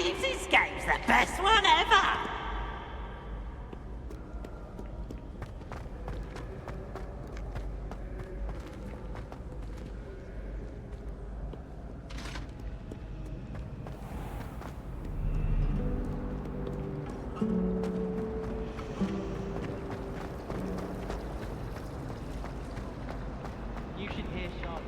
believes his game's the best one ever. You should hear Charlotte.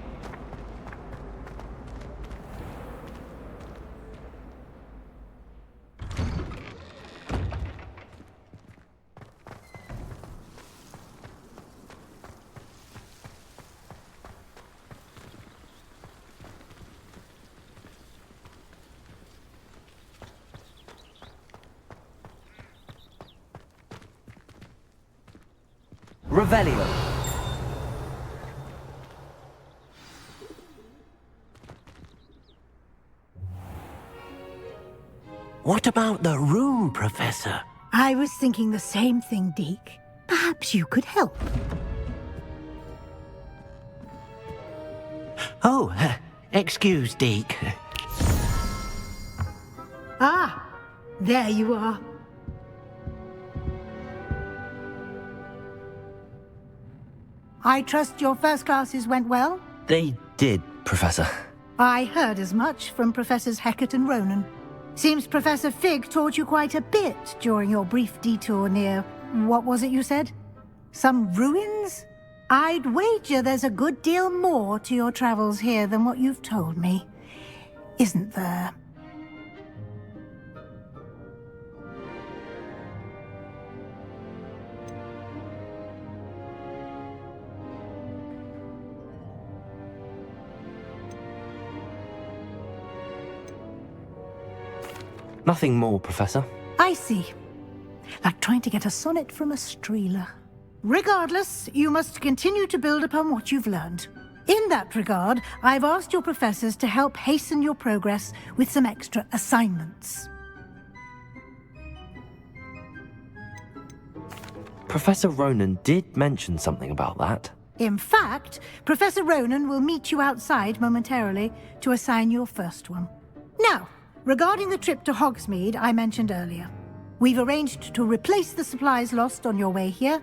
Revelio. What about the room, Professor? I was thinking the same thing, Deke. Perhaps you could help. Oh, excuse, Deke. Ah, there you are. I trust your first classes went well? They did, Professor. I heard as much from Professors Hecat and Ronan. Seems Professor Fig taught you quite a bit during your brief detour near... what was it you said? Some ruins? I'd wager there's a good deal more to your travels here than what you've told me. Isn't there? Nothing more, Professor. I see. Like trying to get a sonnet from a streeler. Regardless, you must continue to build upon what you've learned. In that regard, I've asked your professors to help hasten your progress with some extra assignments. Professor Ronan did mention something about that. In fact, Professor Ronan will meet you outside momentarily to assign your first one. Now, regarding the trip to Hogsmeade I mentioned earlier, we've arranged to replace the supplies lost on your way here,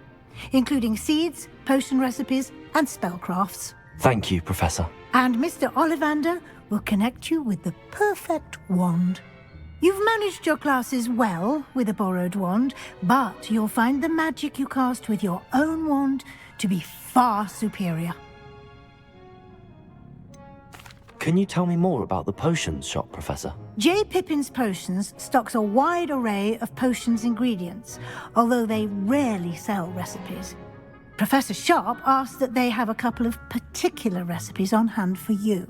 including seeds, potion recipes, and spellcrafts. Thank you, Professor. And Mr. Ollivander will connect you with the perfect wand. You've managed your classes well with a borrowed wand, but you'll find the magic you cast with your own wand to be far superior. Can you tell me more about the potions shop, Professor? J. Pippin's Potions stocks a wide array of potions ingredients, although they rarely sell recipes. Professor Sharp asked that they have a couple of particular recipes on hand for you.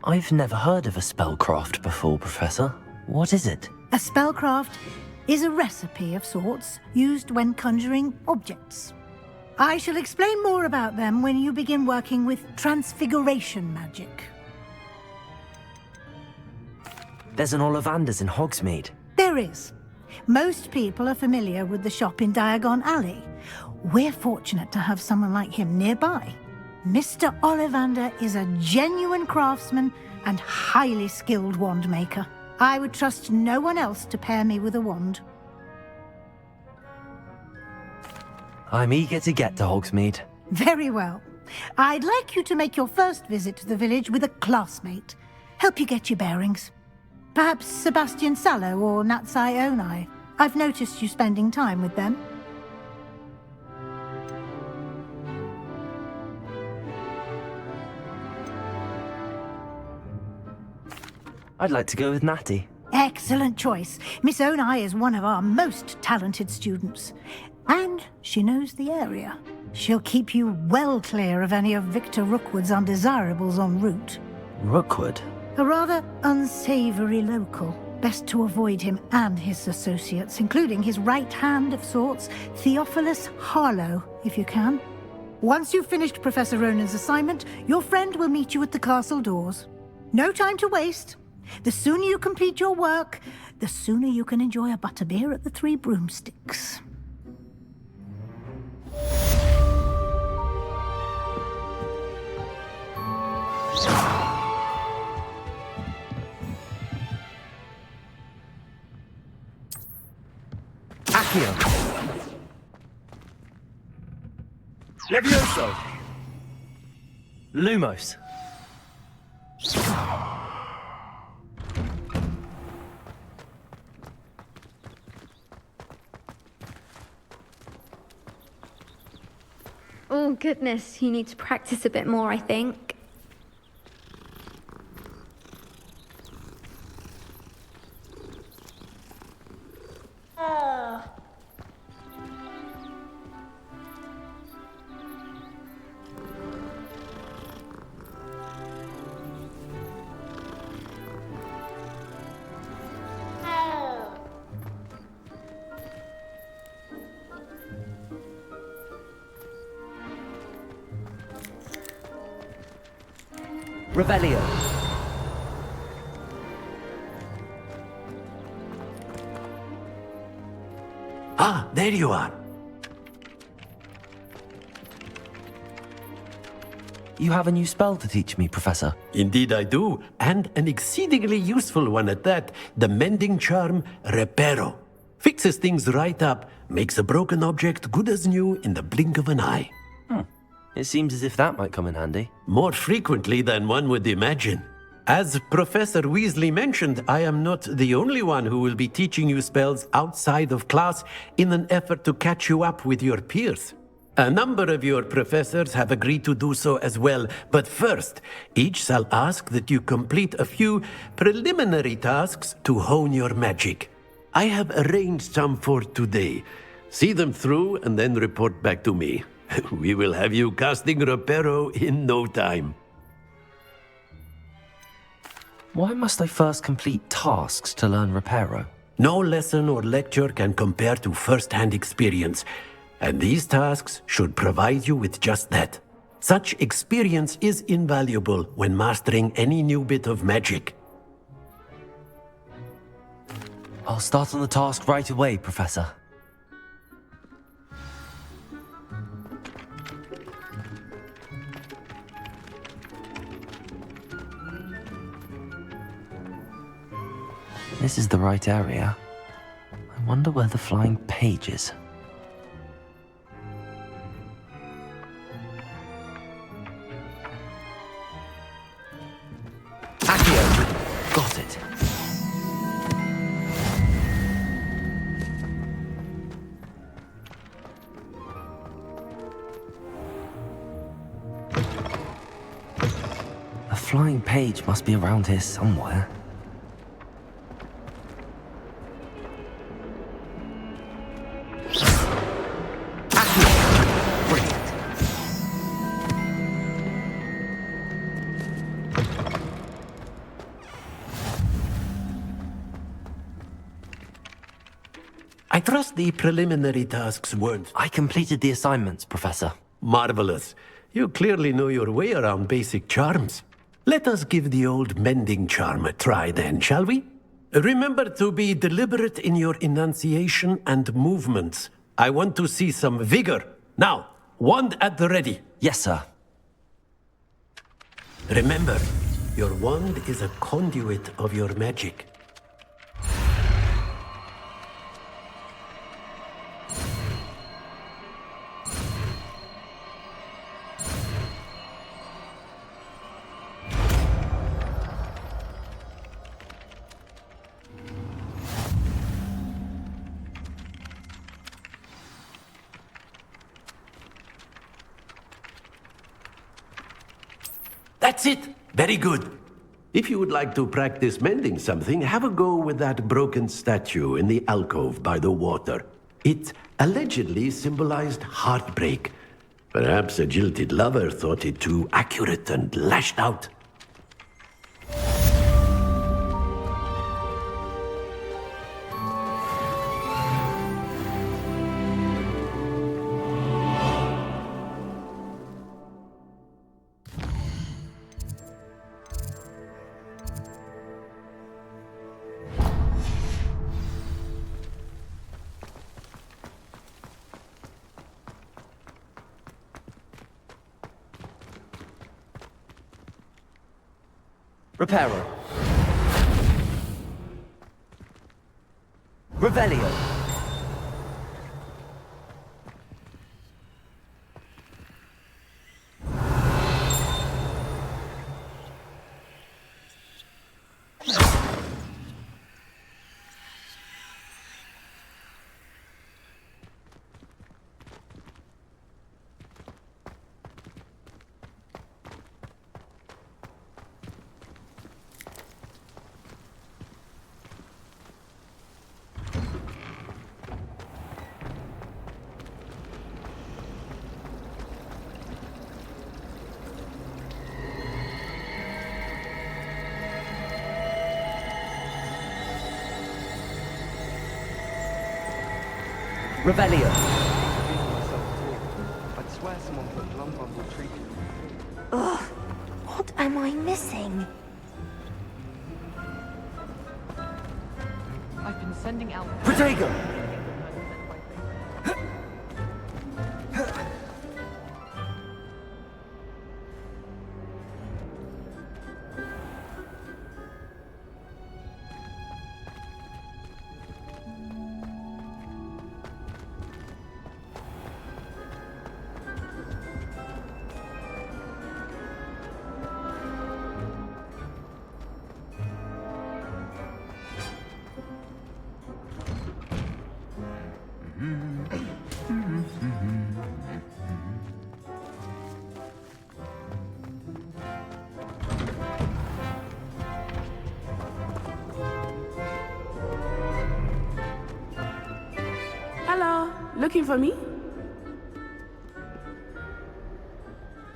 I've never heard of a spellcraft before, Professor. What is it? A spellcraft is a recipe of sorts used when conjuring objects. I shall explain more about them when you begin working with transfiguration magic. There's an Ollivander's in Hogsmeade. There is. Most people are familiar with the shop in Diagon Alley. We're fortunate to have someone like him nearby. Mr. Ollivander is a genuine craftsman and highly skilled wand maker. I would trust no one else to pair me with a wand. I'm eager to get to Hogsmeade. Very well. I'd like you to make your first visit to the village with a classmate. Help you get your bearings. Perhaps Sebastian Sallow or Natsai Onai. I've noticed you spending time with them. I'd like to go with Natty. Excellent choice. Miss Onai is one of our most talented students. And she knows the area. She'll keep you well clear of any of Victor Rookwood's undesirables en route. Rookwood? A rather unsavory local. Best to avoid him and his associates, including his right hand of sorts, Theophilus Harlow, if you can. Once you've finished Professor Ronan's assignment, your friend will meet you at the castle doors. No time to waste. The sooner you complete your work, the sooner you can enjoy a butterbeer at the Three Broomsticks. Accio. Levioso! Lumos. Oh, goodness, you need to practice a bit more, I think. Revelio. Ah, there you are. You have a new spell to teach me, Professor. Indeed I do, and an exceedingly useful one at that. The mending charm, Reparo. Fixes things right up, makes a broken object good as new in the blink of an eye. It seems as if that might come in handy. More frequently than one would imagine. As Professor Weasley mentioned, I am not the only one who will be teaching you spells outside of class in an effort to catch you up with your peers. A number of your professors have agreed to do so as well, but first, each shall ask that you complete a few preliminary tasks to hone your magic. I have arranged some for today. See them through and then report back to me. We will have you casting Reparo in no time. Why must I first complete tasks to learn Reparo? No lesson or lecture can compare to first-hand experience, and these tasks should provide you with just that. Such experience is invaluable when mastering any new bit of magic. I'll start on the task right away, Professor. This is the right area. I wonder where the flying page is. Accio! Got it. The flying page must be around here somewhere. I trust the preliminary tasks weren't I completed the assignments, Professor. marvelous. You clearly know your way around basic charms. Let us give the old mending charm a try then, shall we? Remember to be deliberate in your enunciation and movements. I want to see some vigor. Now, wand at the ready. Yes, sir. Remember, your wand is a conduit of your magic. That's it! Very good. If you would like to practice mending something, have a go with that broken statue in the alcove by the water. It allegedly symbolized heartbreak. Perhaps a jilted lover thought it too accurate and lashed out. Reparo. Revelio. Revelio. I'd swear someone put Glum Bumble treated. Ugh, what am I missing? I've been sending out. Protego! Hello, looking for me?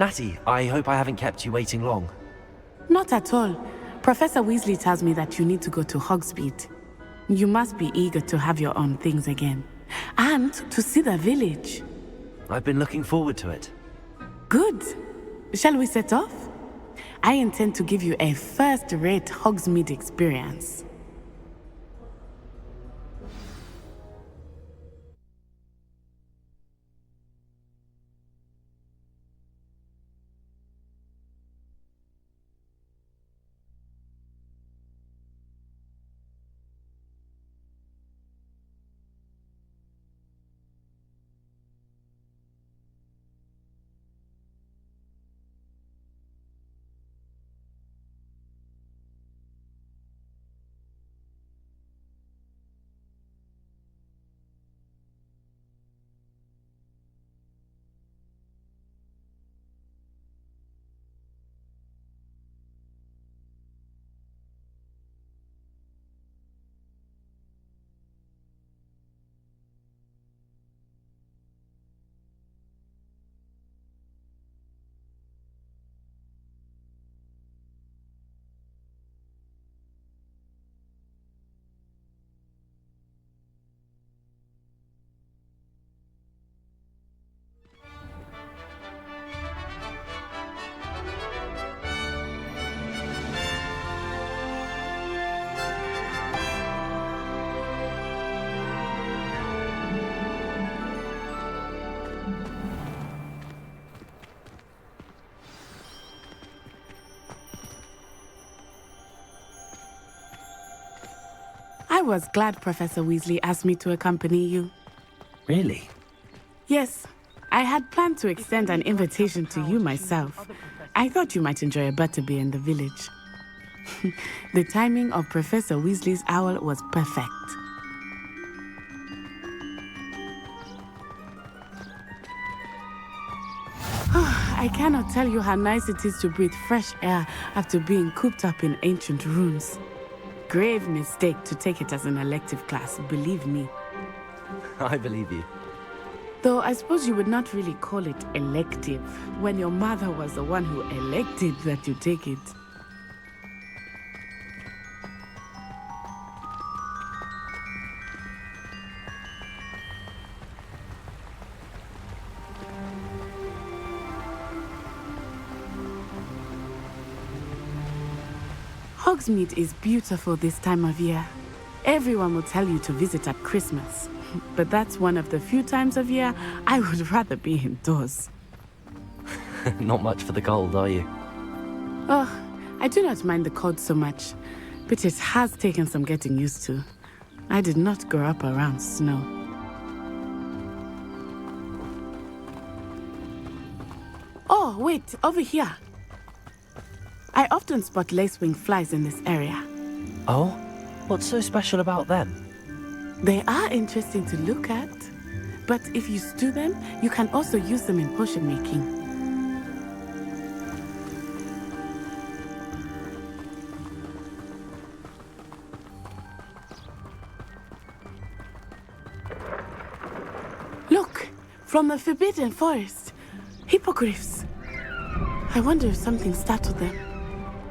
Natty, I hope I haven't kept you waiting long. Not at all. Professor Weasley tells me that you need to go to Hogsmeade. You must be eager to have your own things again. And to see the village. I've been looking forward to it. Good. Shall we set off? I intend to give you a first-rate Hogsmeade experience. I was glad Professor Weasley asked me to accompany you. Really? Yes, I had planned to extend an invitation to you myself. I thought you might enjoy a butterbeer in the village. The timing of Professor Weasley's owl was perfect. I cannot tell you how nice it is to breathe fresh air after being cooped up in ancient rooms. Grave mistake to take it as an elective class, believe me. I believe you. Though I suppose you would not really call it elective when your mother was the one who elected that you take it. Hogsmeade is beautiful this time of year. Everyone will tell you to visit at Christmas. But that's one of the few times of year I would rather be indoors. Not much for the cold, are you? Oh, I do not mind the cold so much, but it has taken some getting used to. I did not grow up around snow. Oh, wait, over here. I often spot lacewing flies in this area. Oh? What's so special about them? They are interesting to look at, but if you stew them, you can also use them in potion making. Look, from the Forbidden Forest, hippogriffs. I wonder if something startled them.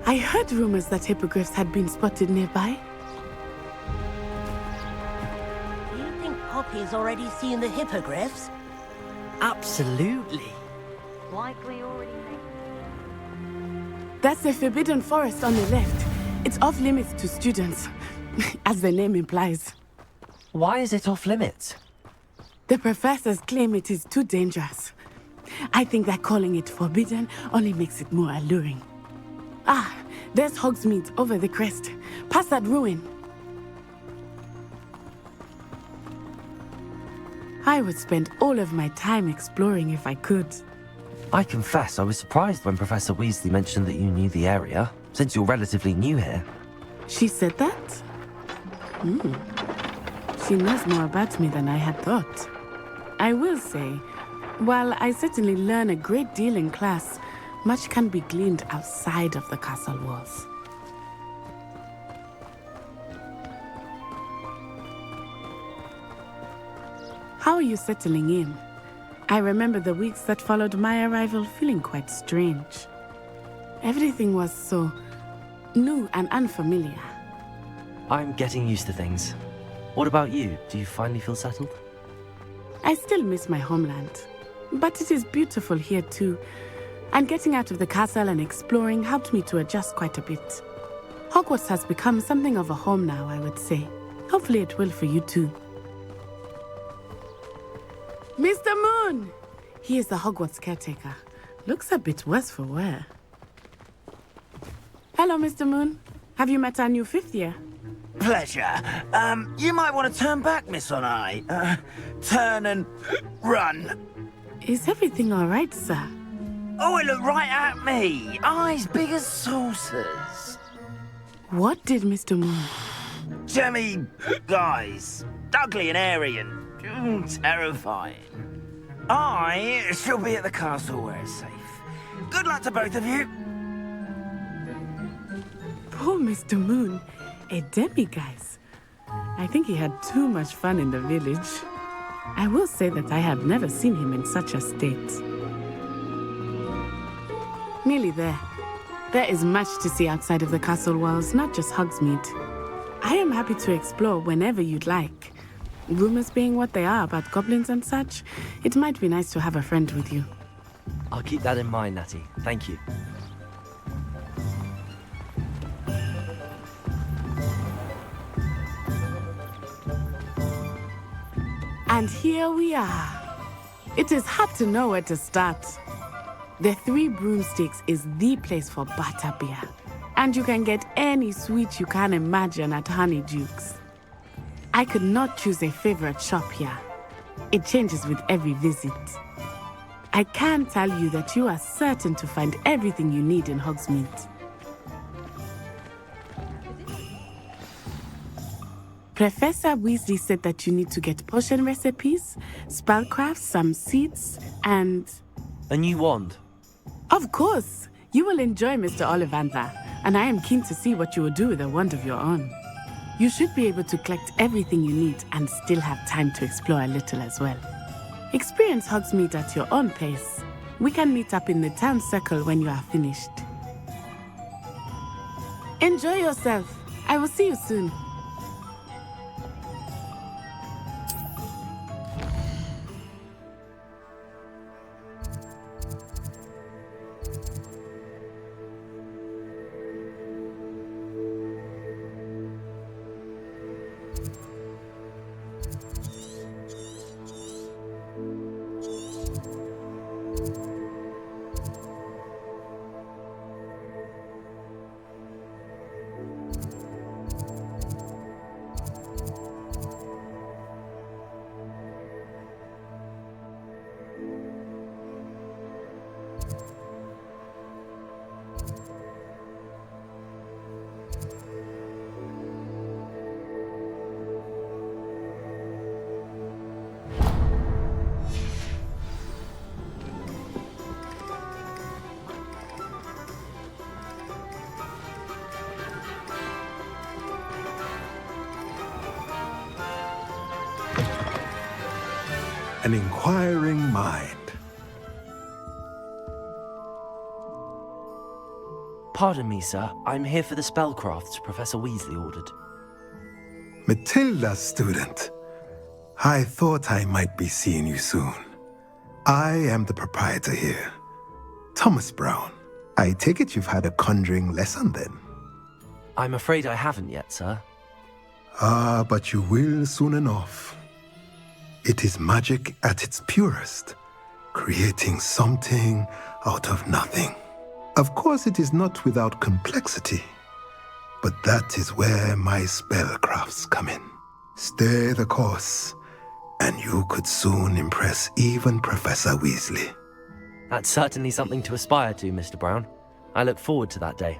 I heard rumors that hippogriffs had been spotted nearby. Do you think He's already seen the hippogriffs? Absolutely. Likely already That's the Forbidden Forest on the left. It's off limits to students, as the name implies. Why is it off limits? The professors claim it is too dangerous. I think that calling it forbidden only makes it more alluring. Ah, there's Hogsmeade over the crest. Past that ruin. I would spend all of my time exploring if I could. I confess I was surprised when Professor Weasley mentioned that you knew the area, since you're relatively new here. She said that? She knows more about me than I had thought. I will say, while I certainly learn a great deal in class, much can be gleaned outside of the castle walls. How are you settling in? I remember the weeks that followed my arrival feeling quite strange. Everything was so new and unfamiliar. I'm getting used to things. What about you? Do you finally feel settled? I still miss my homeland, but it is beautiful here too. And getting out of the castle and exploring helped me to adjust quite a bit. Hogwarts has become something of a home now, I would say. Hopefully it will for you too. Mr. Moon! He is the Hogwarts caretaker. Looks a bit worse for wear. Hello, Mr. Moon. Have you met our new fifth year? Pleasure. You might want to turn back, Miss On-Eye. Turn and run. Is everything all right, sir? Oh, it looked right at me. Eyes big as saucers. What did Mr. Moon? Jemmy guys. Ugly and airy and terrifying. I shall be at the castle where it's safe. Good luck to both of you. Poor Mr. Moon. A demiguise. I think he had too much fun in the village. I will say that I have never seen him in such a state. Nearly there. There is much to see outside of the castle walls, not just Hogsmeade. I am happy to explore whenever you'd like. Rumors being what they are about goblins and such, it might be nice to have a friend with you. I'll keep that in mind, Natty. Thank you. And here we are. It is hard to know where to start. The Three Broomsticks is the place for butterbeer. And you can get any sweet you can imagine at Honeydukes. I could not choose a favorite shop here. It changes with every visit. I can tell you that you are certain to find everything you need in Hogsmeade. Professor Weasley said that you need to get potion recipes, spellcraft, some seeds, and... A new wand? Of course! You will enjoy Mr. Ollivander, and I am keen to see what you will do with a wand of your own. You should be able to collect everything you need and still have time to explore a little as well. Experience Hogsmeade at your own pace. We can meet up in the town circle when you are finished. Enjoy yourself. I will see you soon. An inquiring mind. Pardon me, sir. I'm here for the spellcrafts Professor Weasley ordered. Matilda's student. I thought I might be seeing you soon. I am the proprietor here, Thomas Brown. I take it you've had a conjuring lesson then? I'm afraid I haven't yet, sir. Ah, but you will soon enough. It is magic at its purest, creating something out of nothing. Of course, it is not without complexity, but that is where my spellcrafts come in. Stay the course, and you could soon impress even Professor Weasley. That's certainly something to aspire to, Mr. Brown. I look forward to that day.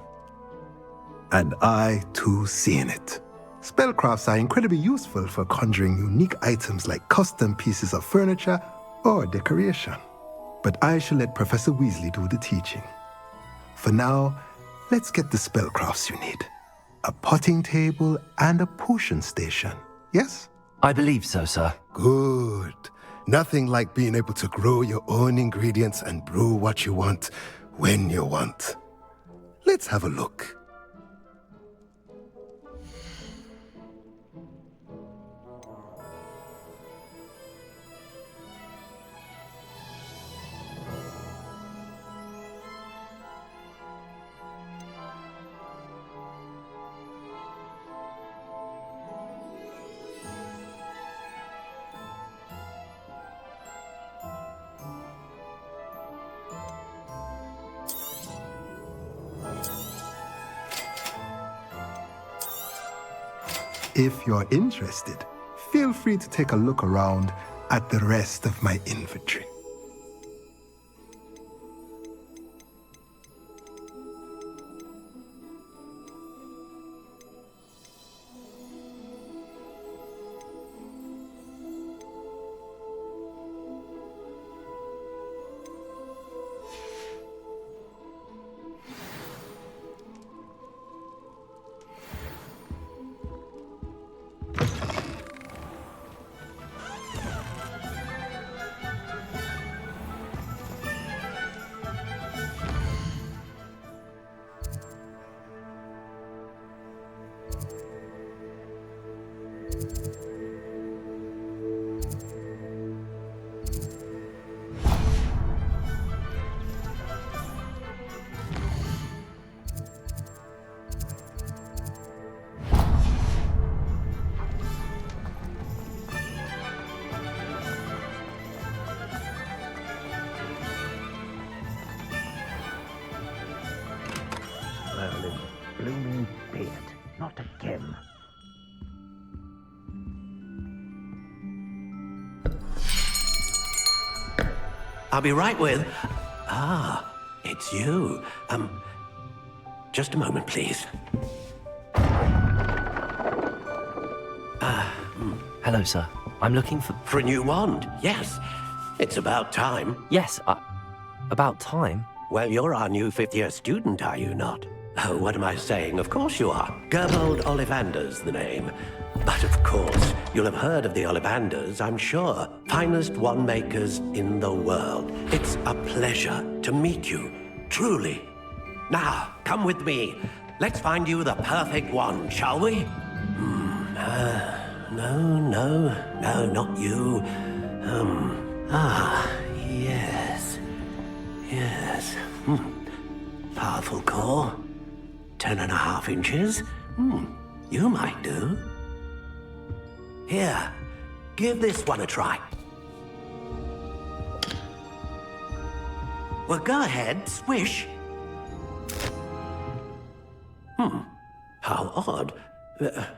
And I, too, seeing it. Spellcrafts are incredibly useful for conjuring unique items like custom pieces of furniture or decoration. But I shall let Professor Weasley do the teaching. For now, let's get the spellcrafts you need. A potting table and a potion station, yes? I believe so, sir. Good. Nothing like being able to grow your own ingredients and brew what you want when you want. Let's have a look. If you're interested, feel free to take a look around at the rest of my inventory. Merlin, blooming beard, not again. I'll be right with... Ah, it's you. Just a moment, please. Hello, sir. I'm looking for... For a new wand, yes. It's about time. Yes, about time? Well, you're our new fifth-year student, are you not? Oh, what am I saying? Of course you are. Gerbold Ollivander's the name. But of course, you'll have heard of the Ollivanders, I'm sure. Finest wand makers in the world. It's a pleasure to meet you, truly. Now, come with me. Let's find you the perfect wand, shall we? No, not you. Yes. Powerful core. 10.5 inches. You might do. Here, give this one a try. Well, go ahead, swish. How odd.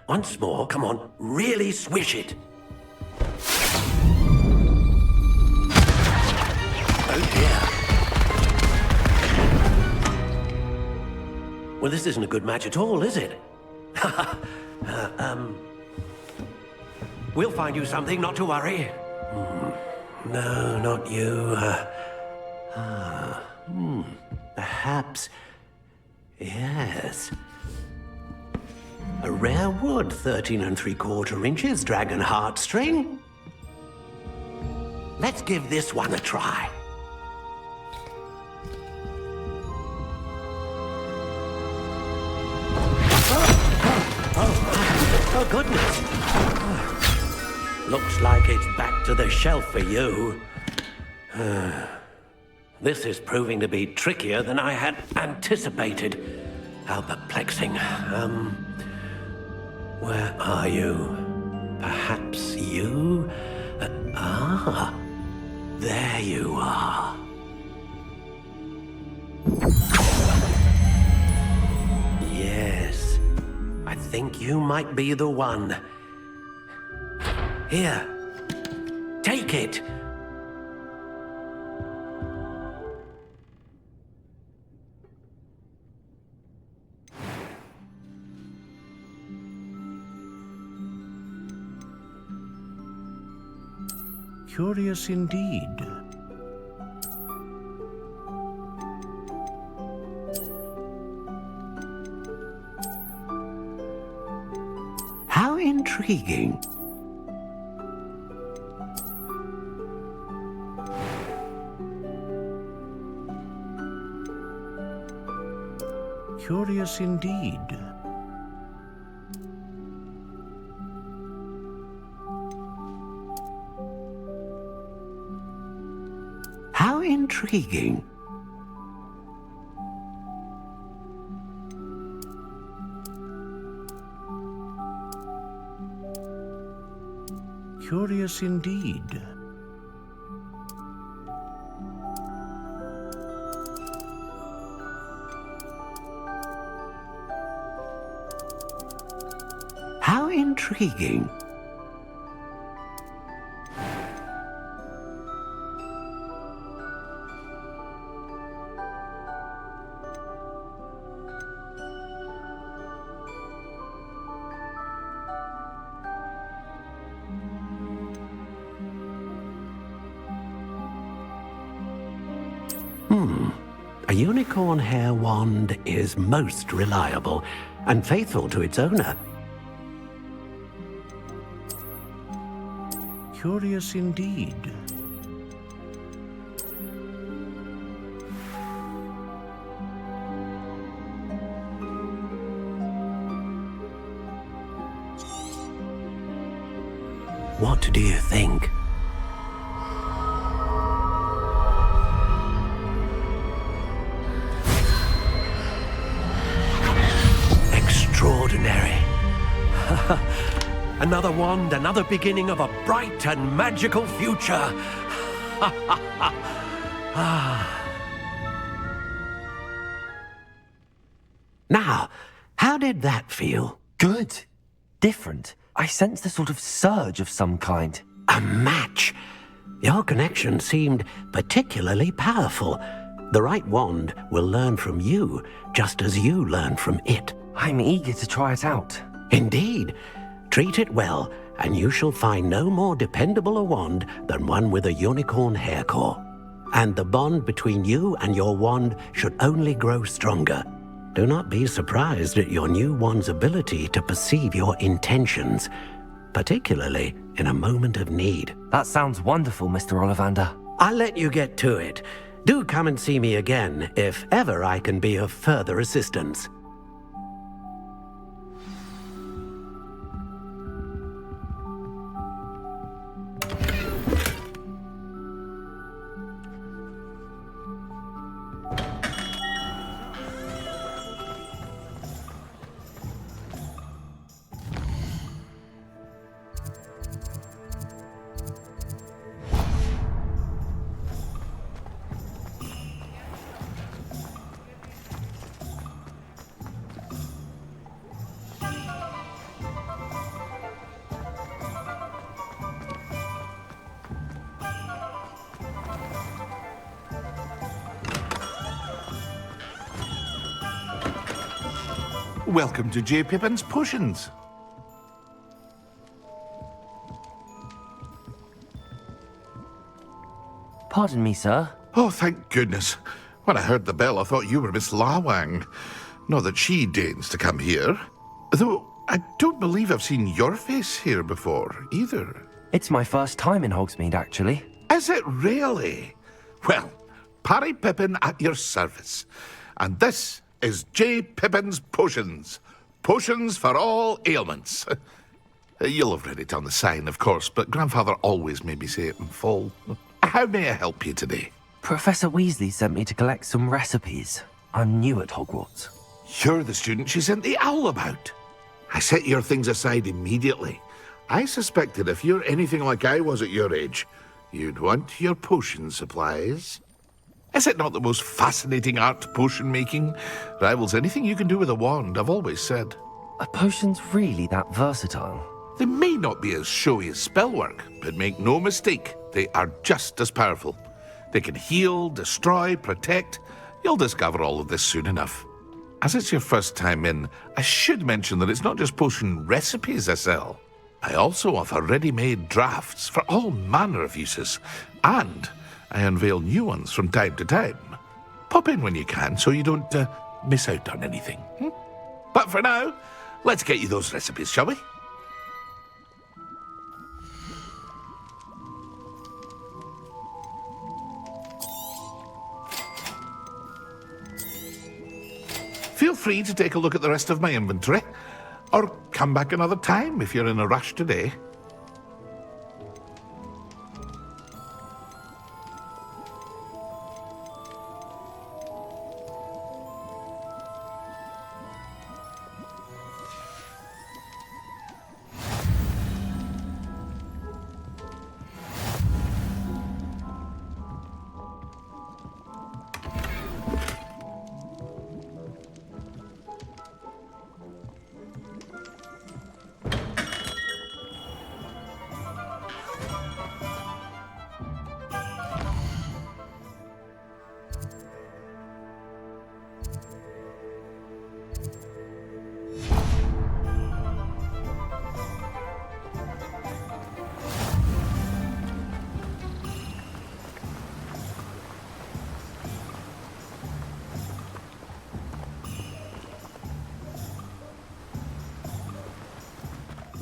Once more, come on, really swish it. Oh dear. Well, this isn't a good match at all, is it? We'll find you something, not to worry. No, not you. Perhaps... Yes. A rare wood, 13 3/4 inches, dragon heartstring. Let's give this one a try. Oh goodness. Looks like it's back to the shelf for you. This is proving to be trickier than I had anticipated. How perplexing. Where are you? Perhaps you? There you are. Yes, I think you might be the one. Here, take it. Curious indeed. How intriguing. Curious indeed. How intriguing. Curious indeed. How intriguing. A unicorn hair wand is most reliable and faithful to its owner. Curious indeed. What do you think? Extraordinary. Another wand, another beginning of a bright and magical future. Now, how did that feel? Good. Different. I sensed a sort of surge of some kind. A match. Your connection seemed particularly powerful. The right wand will learn from you, just as you learn from it. I'm eager to try it out. Indeed. Treat it well, and you shall find no more dependable a wand than one with a unicorn hair core. And the bond between you and your wand should only grow stronger. Do not be surprised at your new wand's ability to perceive your intentions, particularly in a moment of need. That sounds wonderful, Mr. Ollivander. I'll let you get to it. Do come and see me again if ever I can be of further assistance. Welcome to J. Pippin's Potions. Pardon me, sir. Oh, thank goodness. When I heard the bell, I thought you were Miss Lawang. Not that she deigns to come here. Though, I don't believe I've seen your face here before, either. It's my first time in Hogsmeade, actually. Is it really? Well, Parry Pippin at your service. And this is J. Pippin's Potions. Potions for all ailments. You'll have read it on the sign, of course, but Grandfather always made me say it in full. How may I help you today? Professor Weasley sent me to collect some recipes. I'm new at Hogwarts. You're the student she sent the owl about. I set your things aside immediately. I suspected if you're anything like I was at your age, you'd want your potion supplies. Is it not the most fascinating art, potion making? Rivals anything you can do with a wand, I've always said. Are potions really that versatile? They may not be as showy as spellwork, but make no mistake, they are just as powerful. They can heal, destroy, protect. You'll discover all of this soon enough. As it's your first time in, I should mention that it's not just potion recipes I sell. I also offer ready-made drafts for all manner of uses, and I unveil new ones from time to time. Pop in when you can so you don't miss out on anything. But for now, let's get you those recipes, shall we? Feel free to take a look at the rest of my inventory, or come back another time if you're in a rush today.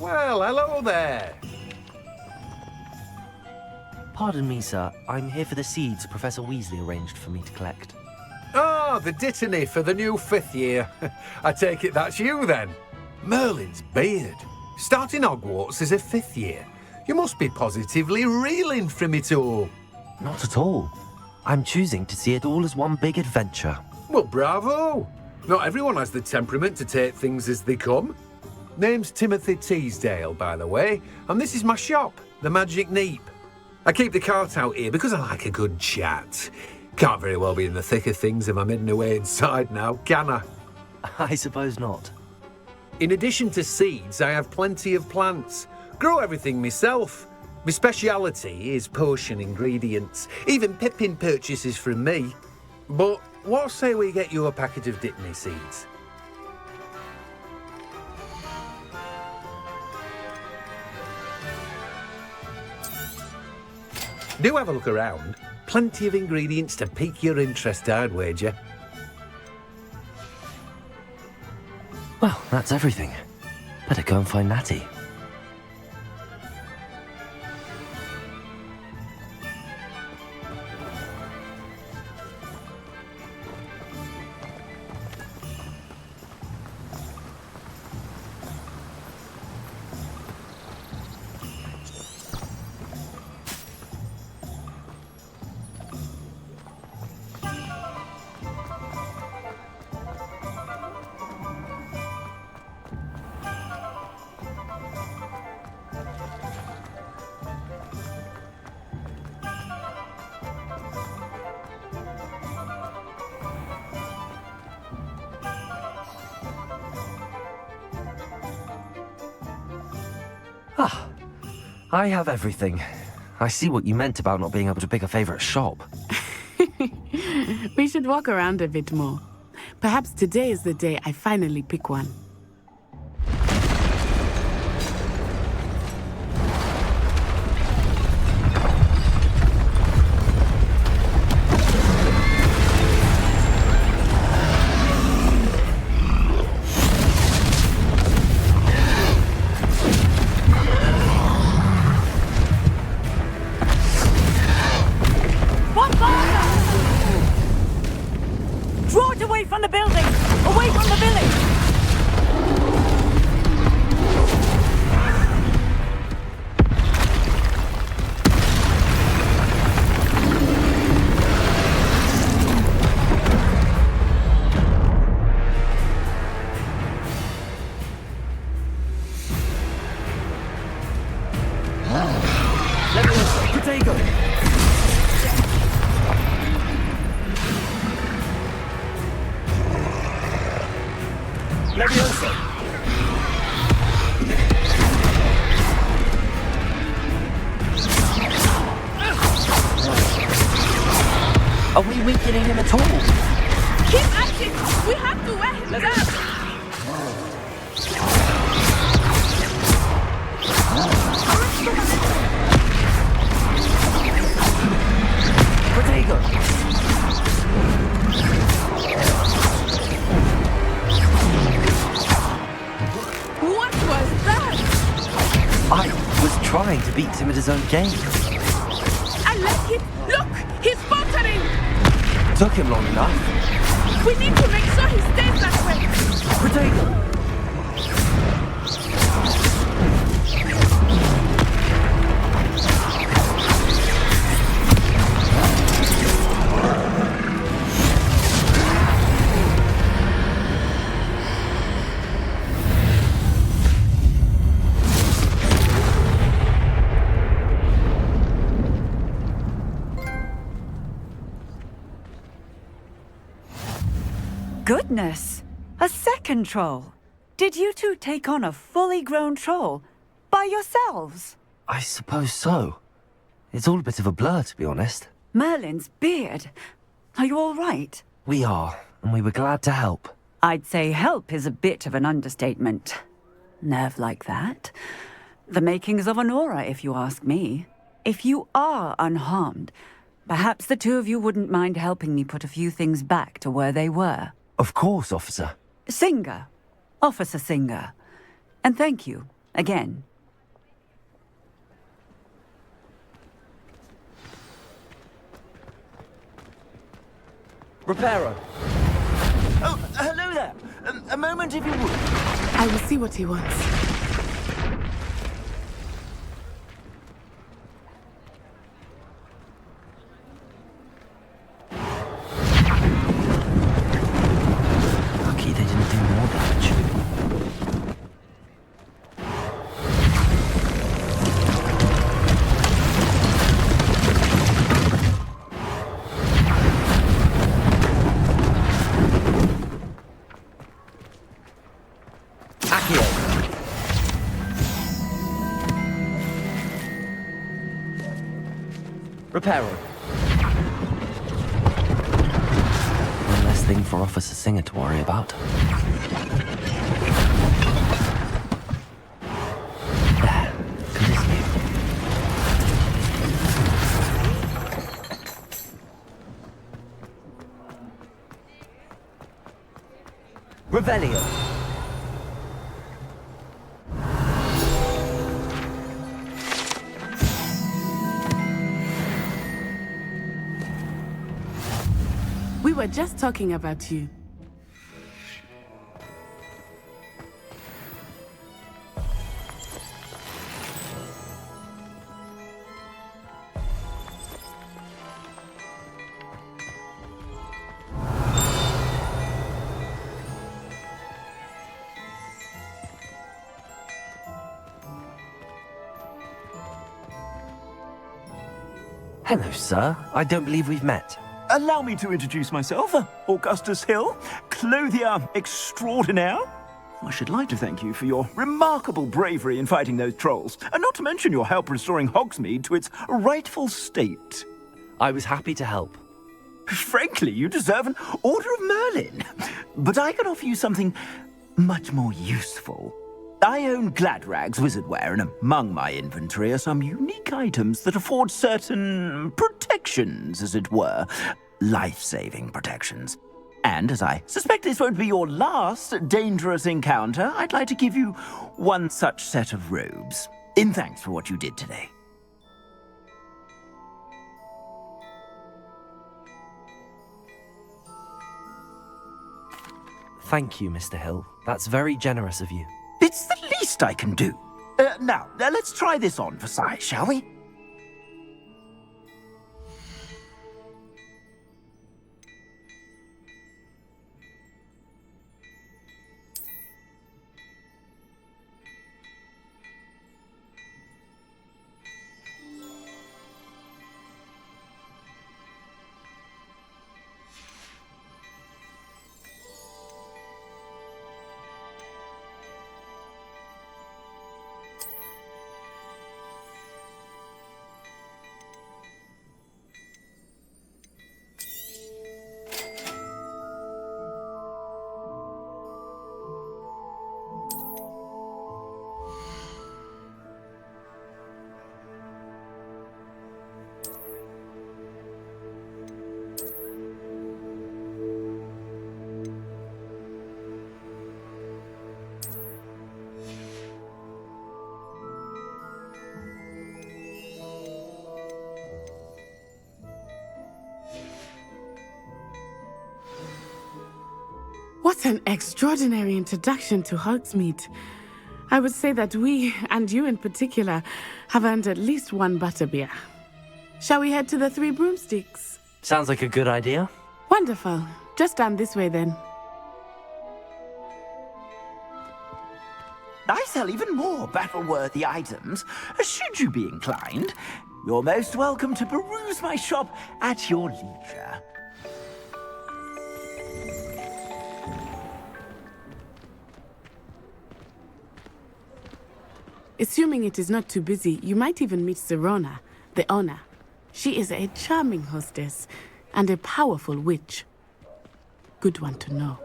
Well, hello there. Pardon me, sir. I'm here for the seeds Professor Weasley arranged for me to collect. Ah, the dittany for the new 5th year. I take it that's you, then. Merlin's beard. Starting Hogwarts as a 5th year. You must be positively reeling from it all. Not at all. I'm choosing to see it all as one big adventure. Well, bravo. Not everyone has the temperament to take things as they come. Name's Timothy Teasdale, by the way, and this is my shop, the Magic Neep. I keep the cart out here because I like a good chat. Can't very well be in the thick of things if I'm hidden away inside now, can I? I suppose not. In addition to seeds, I have plenty of plants. Grow everything myself. My speciality is potion ingredients. Even Pippin purchases from me. But what say we get you a packet of Dittany seeds? Do have a look around. Plenty of ingredients to pique your interest, I'd wager. Well, that's everything. Better go and find Natty. Ah, I have everything. I see what you meant about not being able to pick a favourite shop. We should walk around a bit more. Perhaps today is the day I finally pick one. Draw it away from the building! Away from the village! Are we weakening him at all? Keep at it! We have to wear him down! Protego! What was that? I was trying to beat him at his own game. I like it! Look! He's faltering! Took him long enough. We need to make sure he stays that way! Protego! Goodness! A second troll! Did you two take on a fully grown troll? By yourselves? I suppose so. It's all a bit of a blur, to be honest. Merlin's beard. Are you all right? We are, and we were glad to help. I'd say help is a bit of an understatement. Nerve like that. The makings of an aura, if you ask me. If you are unharmed, perhaps the two of you wouldn't mind helping me put a few things back to where they were. Of course, officer. Singer. Officer Singer. And thank you, again. Reparo. Oh, hello there. A moment if you would. I will see what he wants. Lucky they didn't do more damage. Accio. Reparo. One less thing for Officer Singer to worry about. There. Continue. Revelio. We were just talking about you. Hello, sir. I don't believe we've met. Allow me to introduce myself, Augustus Hill, clothier extraordinaire. I should like to thank you for your remarkable bravery in fighting those trolls, and not to mention your help restoring Hogsmeade to its rightful state. I was happy to help. Frankly, you deserve an Order of Merlin. But I can offer you something much more useful. I own Gladrag's wizardware, and among my inventory are some unique items that afford certain protections, as it were. Life-saving protections. And as I suspect this won't be your last dangerous encounter, I'd like to give you one such set of robes, in thanks for what you did today. Thank you, Mr. Hill. That's very generous of you. It's the least I can do. Now, let's try this on for size, shall we? What an extraordinary introduction to Hogsmeade. I would say that we, and you in particular, have earned at least one butterbeer. Shall we head to the Three Broomsticks? Sounds like a good idea. Wonderful. Just down this way then. I sell even more battle-worthy items. Should you be inclined, you're most welcome to peruse my shop at your leisure. Assuming it is not too busy, you might even meet Sirona, the owner. She is a charming hostess and a powerful witch. Good one to know.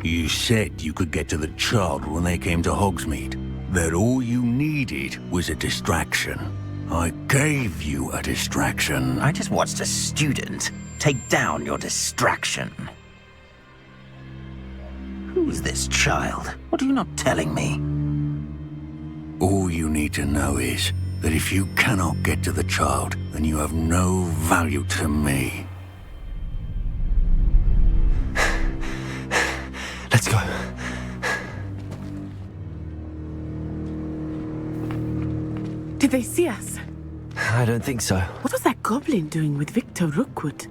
You said you could get to the child when they came to Hogsmeade. That all you needed was a distraction. I gave you a distraction. I just watched a student take down your distraction. Who's this child? What are you not telling me? All you need to know is that if you cannot get to the child, then you have no value to me. Let's go. Did they see us? I don't think so. What was that goblin doing with Victor Rookwood?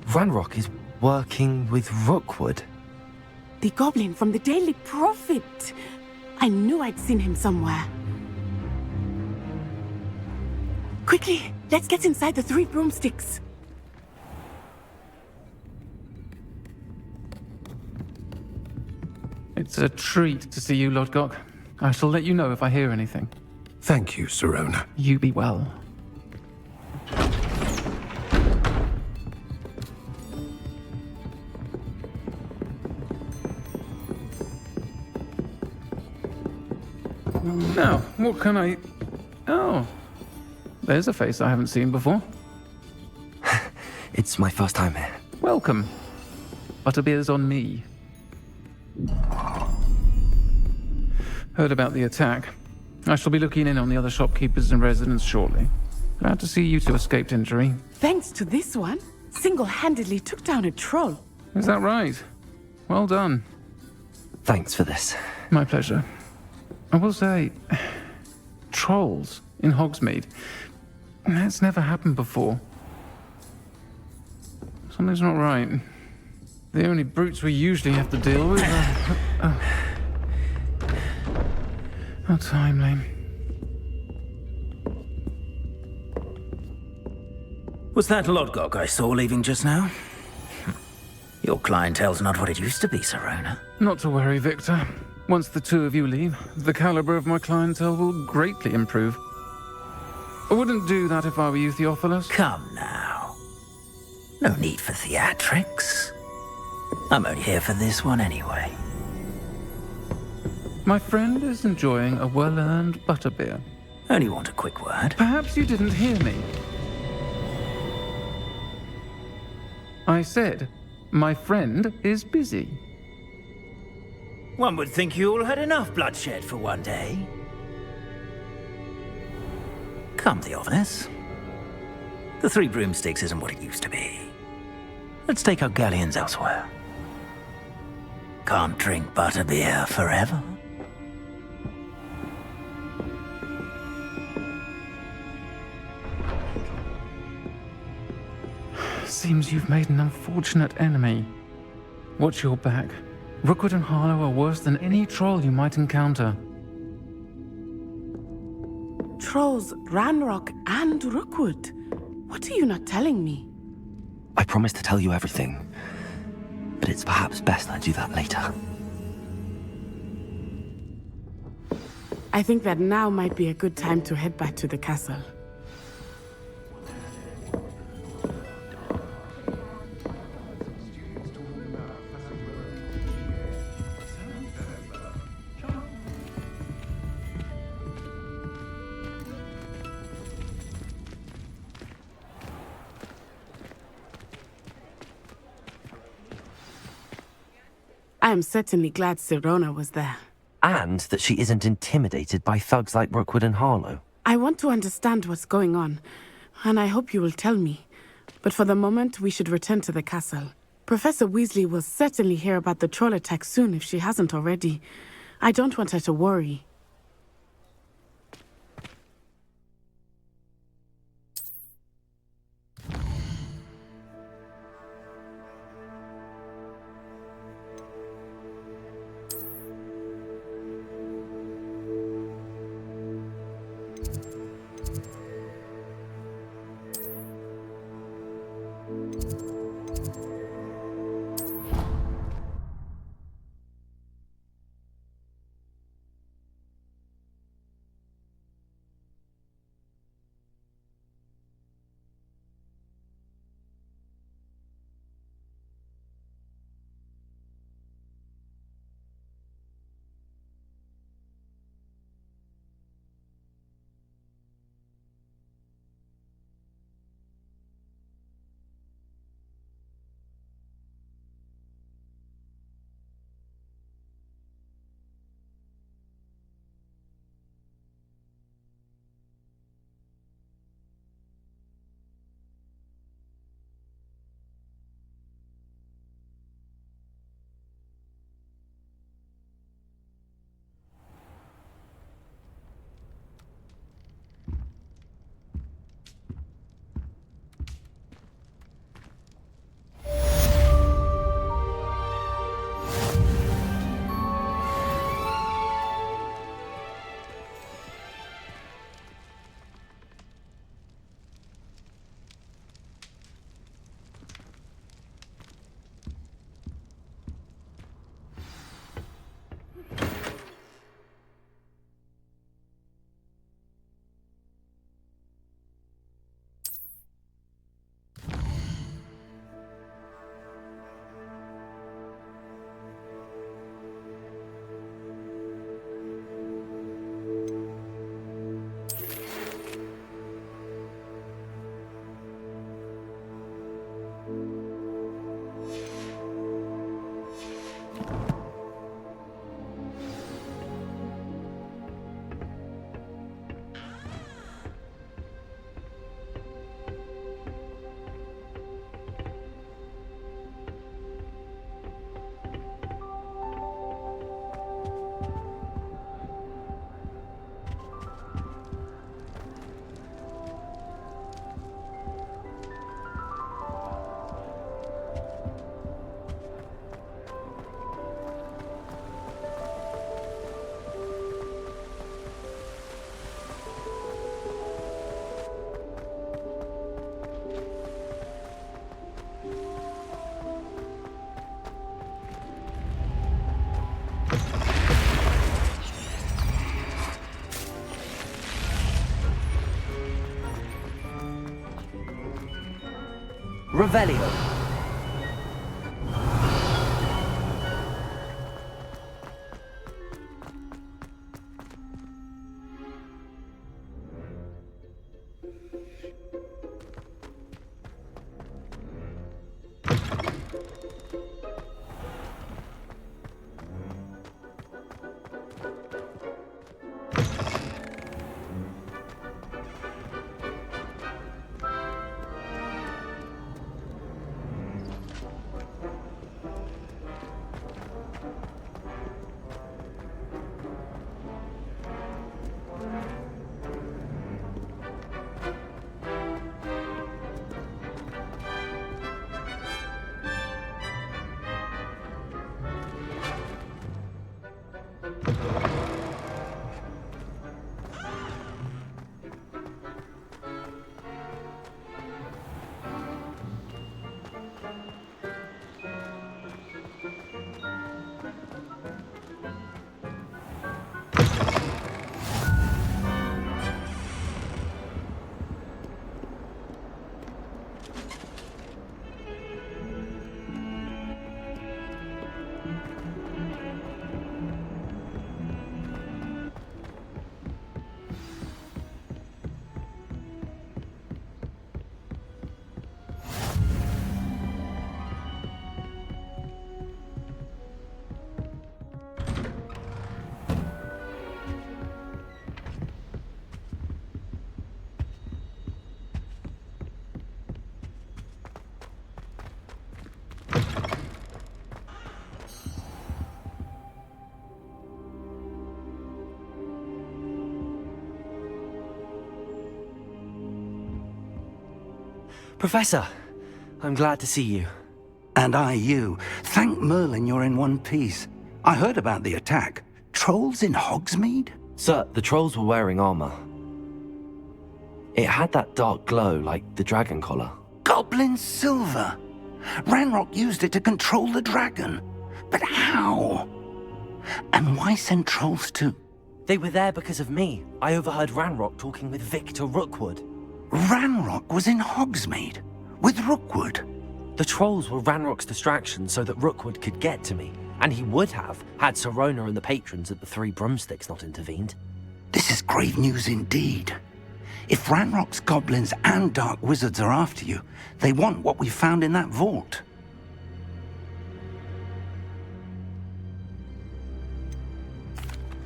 Ranrock is working with Rookwood. The goblin from the Daily Prophet. I knew I'd seen him somewhere. Quickly, let's get inside the Three Broomsticks. It's a treat to see you, Lodgok. I shall let you know if I hear anything. Thank you, Sirona. You be well. Now, what can I... Oh, there's a face I haven't seen before. It's my first time here. Welcome. Butterbeer's on me. Heard about the attack. I shall be looking in on the other shopkeepers and residents shortly. Glad to see you two escaped injury. Thanks to this one, single-handedly took down a troll. Is that right? Well done. Thanks for this. My pleasure. I will say, trolls in Hogsmeade. That's never happened before. Something's not right. The only brutes we usually have to deal with are... How timely. Was that Lodgok I saw leaving just now? Your clientele's not what it used to be, Sirona. Not to worry, Victor. Once the two of you leave, the caliber of my clientele will greatly improve. I wouldn't do that if I were you, Theophilus. Come now. No need for theatrics. I'm only here for this one anyway. My friend is enjoying a well-earned butterbeer. Only want a quick word. Perhaps you didn't hear me. I said, my friend is busy. One would think you all had enough bloodshed for one day. Come, Theophilus. The Three Broomsticks isn't what it used to be. Let's take our galleons elsewhere. Can't drink butterbeer forever. Seems you've made an unfortunate enemy. Watch your back. Rookwood and Harlow are worse than any troll you might encounter. Trolls, Ranrock, and Rookwood. What are you not telling me? I promised to tell you everything, but it's perhaps best I do that later. I think that now might be a good time to head back to the castle. I am certainly glad Sirona was there. And that she isn't intimidated by thugs like Rookwood and Harlow. I want to understand what's going on, and I hope you will tell me. But for the moment, we should return to the castle. Professor Weasley will certainly hear about the troll attack soon if she hasn't already. I don't want her to worry. Revelio. Professor, I'm glad to see you. And I you. Thank Merlin you're in one piece. I heard about the attack. Trolls in Hogsmeade? Sir, the trolls were wearing armor. It had that dark glow like the dragon collar. Goblin silver. Ranrock used it to control the dragon. But how? And why send trolls to... They were there because of me. I overheard Ranrock talking with Victor Rookwood. Ranrock was in Hogsmeade? With Rookwood? The trolls were Ranrock's distraction so that Rookwood could get to me. And he would have, had Sirona and the patrons at the Three Broomsticks not intervened. This is grave news indeed. If Ranrock's goblins and dark wizards are after you, they want what we found in that vault.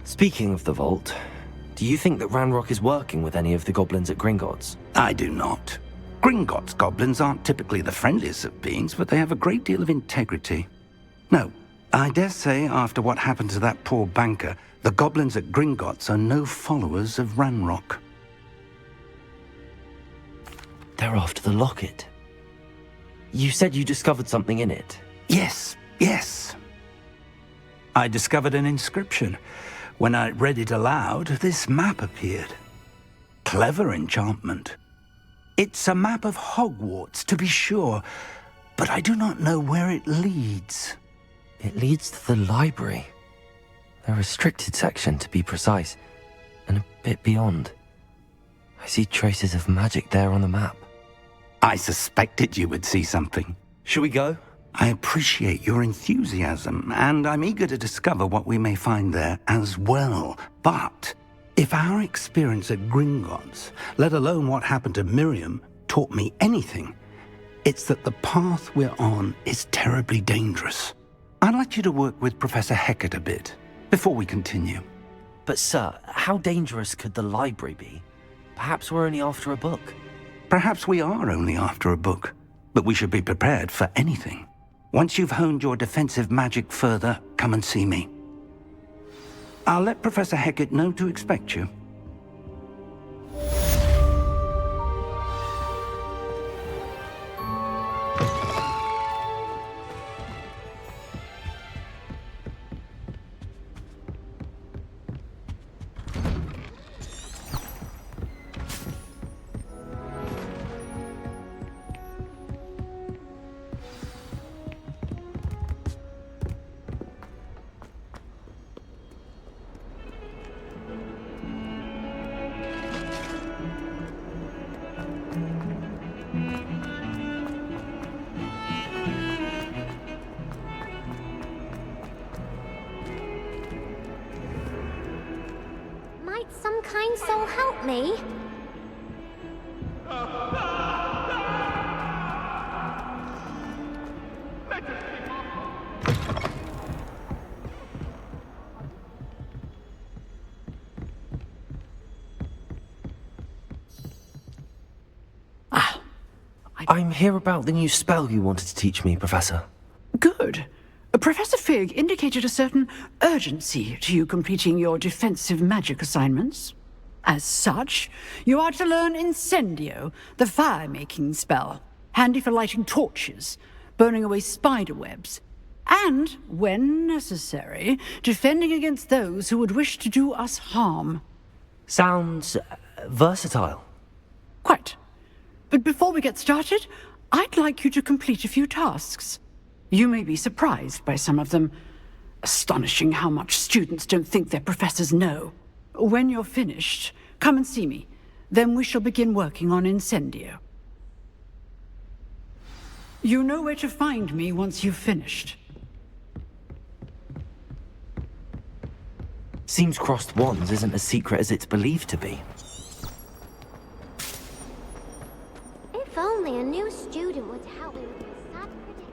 Speaking of the vault, do you think that Ranrock is working with any of the goblins at Gringotts? I do not. Gringotts goblins aren't typically the friendliest of beings, but they have a great deal of integrity. No, I dare say after what happened to that poor banker, the goblins at Gringotts are no followers of Ranrock. They're after the locket. You said you discovered something in it. Yes. I discovered an inscription. When I read it aloud, this map appeared. Clever enchantment. It's a map of Hogwarts, to be sure, but I do not know where it leads. It leads to the library. A restricted section, to be precise, and a bit beyond. I see traces of magic there on the map. I suspected you would see something. Shall we go? I appreciate your enthusiasm, and I'm eager to discover what we may find there as well. But if our experience at Gringotts, let alone what happened to Miriam, taught me anything, it's that the path we're on is terribly dangerous. I'd like you to work with Professor Hecat a bit before we continue. But sir, how dangerous could the library be? Perhaps we're only after a book. Perhaps we are only after a book, but we should be prepared for anything. Once you've honed your defensive magic further, come and see me. I'll let Professor Hecat know to expect you. Might some kind soul help me? I'm here about the new spell you wanted to teach me, Professor. Good. Professor Fig indicated a certain urgency to you completing your defensive magic assignments. As such, you are to learn Incendio, the fire-making spell, handy for lighting torches, burning away spider webs, and, when necessary, defending against those who would wish to do us harm. Sounds versatile. Quite. But before we get started, I'd like you to complete a few tasks. You may be surprised by some of them. Astonishing how much students don't think their professors know. When you're finished, come and see me. Then we shall begin working on Incendio. You know where to find me once you've finished. Seems crossed wands isn't as secret as it's believed to be. If only a new student would help me with this sad predicament.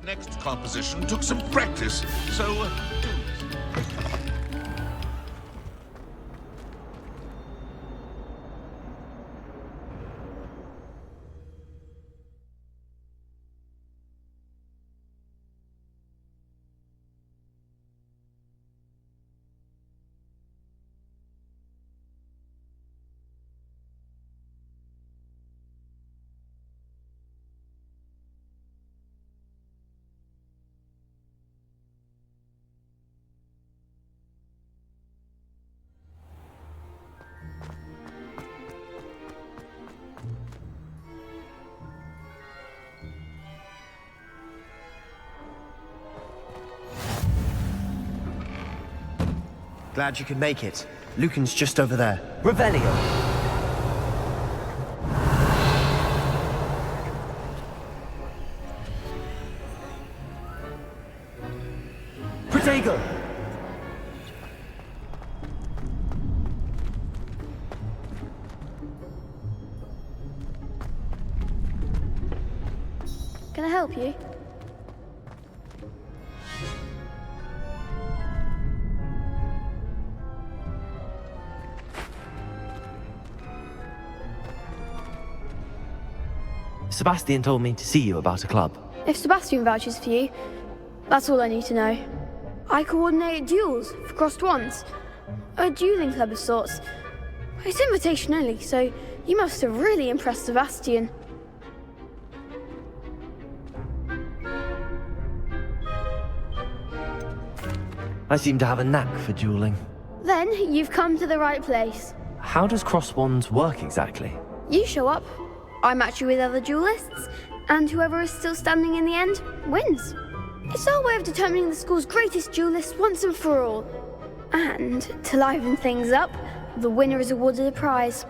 next composition took some practice, so... Glad you could make it. Lucan's just over there. Revelio! Protego! Can I help you? Sebastian told me to see you about a club. If Sebastian vouches for you, that's all I need to know. I coordinate duels for crossed wands. A dueling club of sorts. It's invitation only, so you must have really impressed Sebastian. I seem to have a knack for dueling. Then you've come to the right place. How does cross wands work exactly? You show up, I match you with other duelists, and whoever is still standing in the end wins. It's our way of determining the school's greatest duelist once and for all. And to liven things up, the winner is awarded a prize.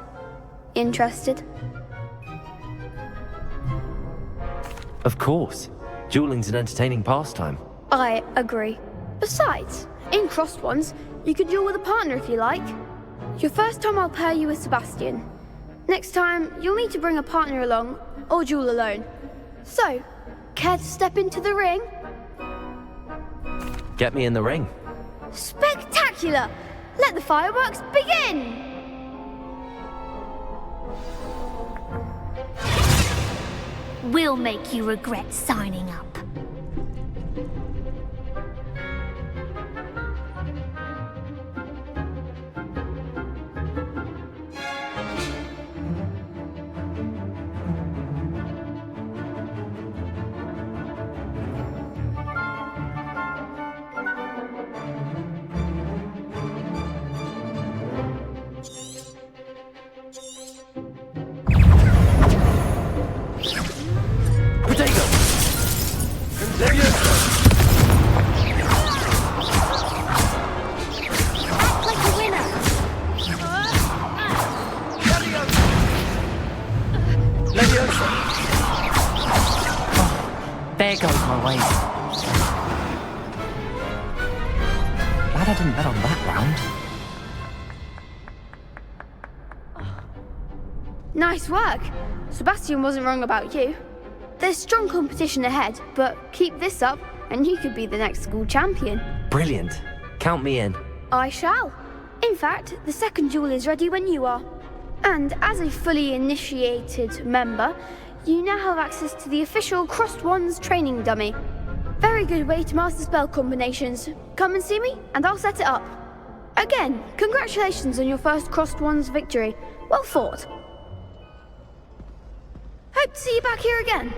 Interested? Of course. Dueling's an entertaining pastime. I agree. Besides, in crossed ones, you could duel with a partner if you like. Your first time I'll pair you with Sebastian. Next time, you'll need to bring a partner along, or duel alone. So, care to step into the ring? Get me in the ring. Spectacular! Let the fireworks begin! We'll make you regret signing up. There goes my waist. Glad I didn't bet on that round. Nice work. Sebastian wasn't wrong about you. There's strong competition ahead, but keep this up and you could be the next school champion. Brilliant. Count me in. I shall. In fact, the second duel is ready when you are. And as a fully initiated member, you now have access to the official Crossed Wands training dummy. Very good way to master spell combinations. Come and see me, and I'll set it up. Again, congratulations on your first Crossed Wands victory. Well fought. Hope to see you back here again.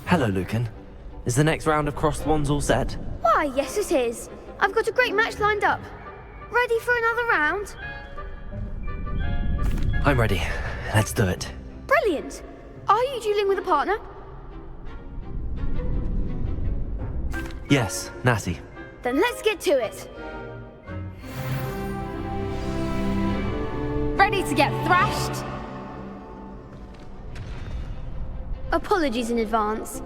Hello, Lucan. Is the next round of crossed wands all set? Why, yes it is. I've got a great match lined up. Ready for another round? I'm ready. Let's do it. Brilliant. Are you dueling with a partner? Yes, Natty. Then let's get to it. Ready to get thrashed? Apologies in advance.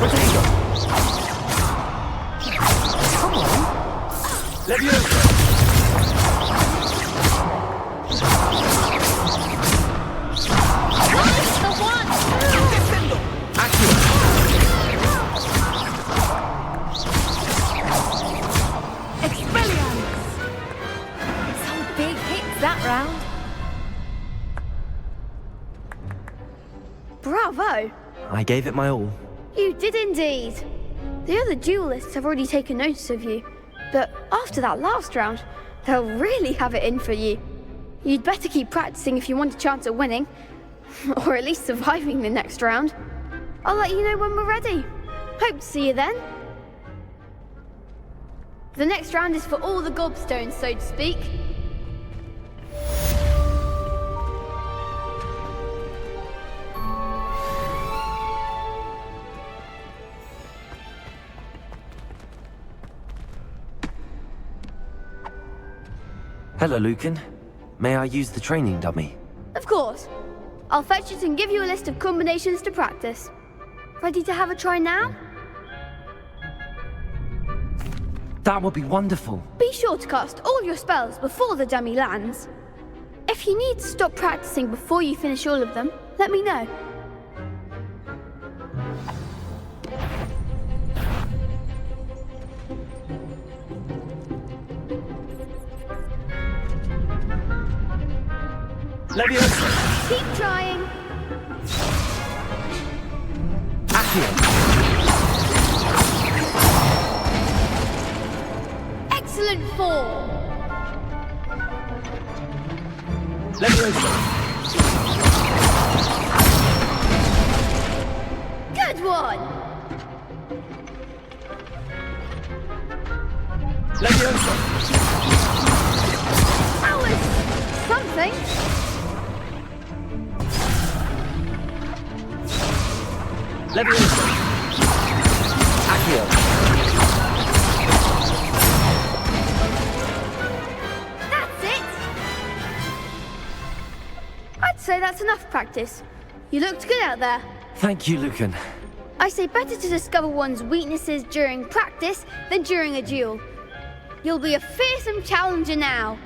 Potato! Come on! Leviosa! The one! Accio! Expelliarmus! Some big hits that round. Bravo! I gave it my all. You did indeed. The other duelists have already taken notice of you, but after that last round, they'll really have it in for you. You'd better keep practicing if you want a chance at winning, or at least surviving the next round. I'll let you know when we're ready. Hope to see you then. The next round is for all the gobstones, so to speak. Hello, Lucan. May I use the training dummy? Of course. I'll fetch it and give you a list of combinations to practice. Ready to have a try now? That would be wonderful. Be sure to cast all your spells before the dummy lands. If you need to stop practicing before you finish all of them, let me know. Leviosa! Keep trying. Accio! Excellent form. Leviosa! Good one. Leviosa! That was something. Leviosa! Accio! That's it. I'd say that's enough practice. You looked good out there. Thank you, Lucan. I say better to discover one's weaknesses during practice than during a duel. You'll be a fearsome challenger now.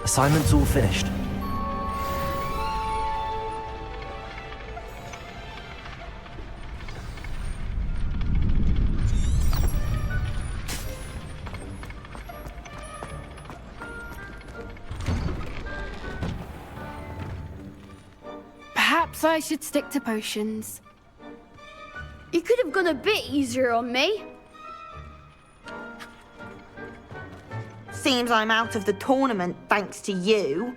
Assignment's all finished. Perhaps I should stick to potions. You could have gone a bit easier on me. Seems I'm out of the tournament thanks to you.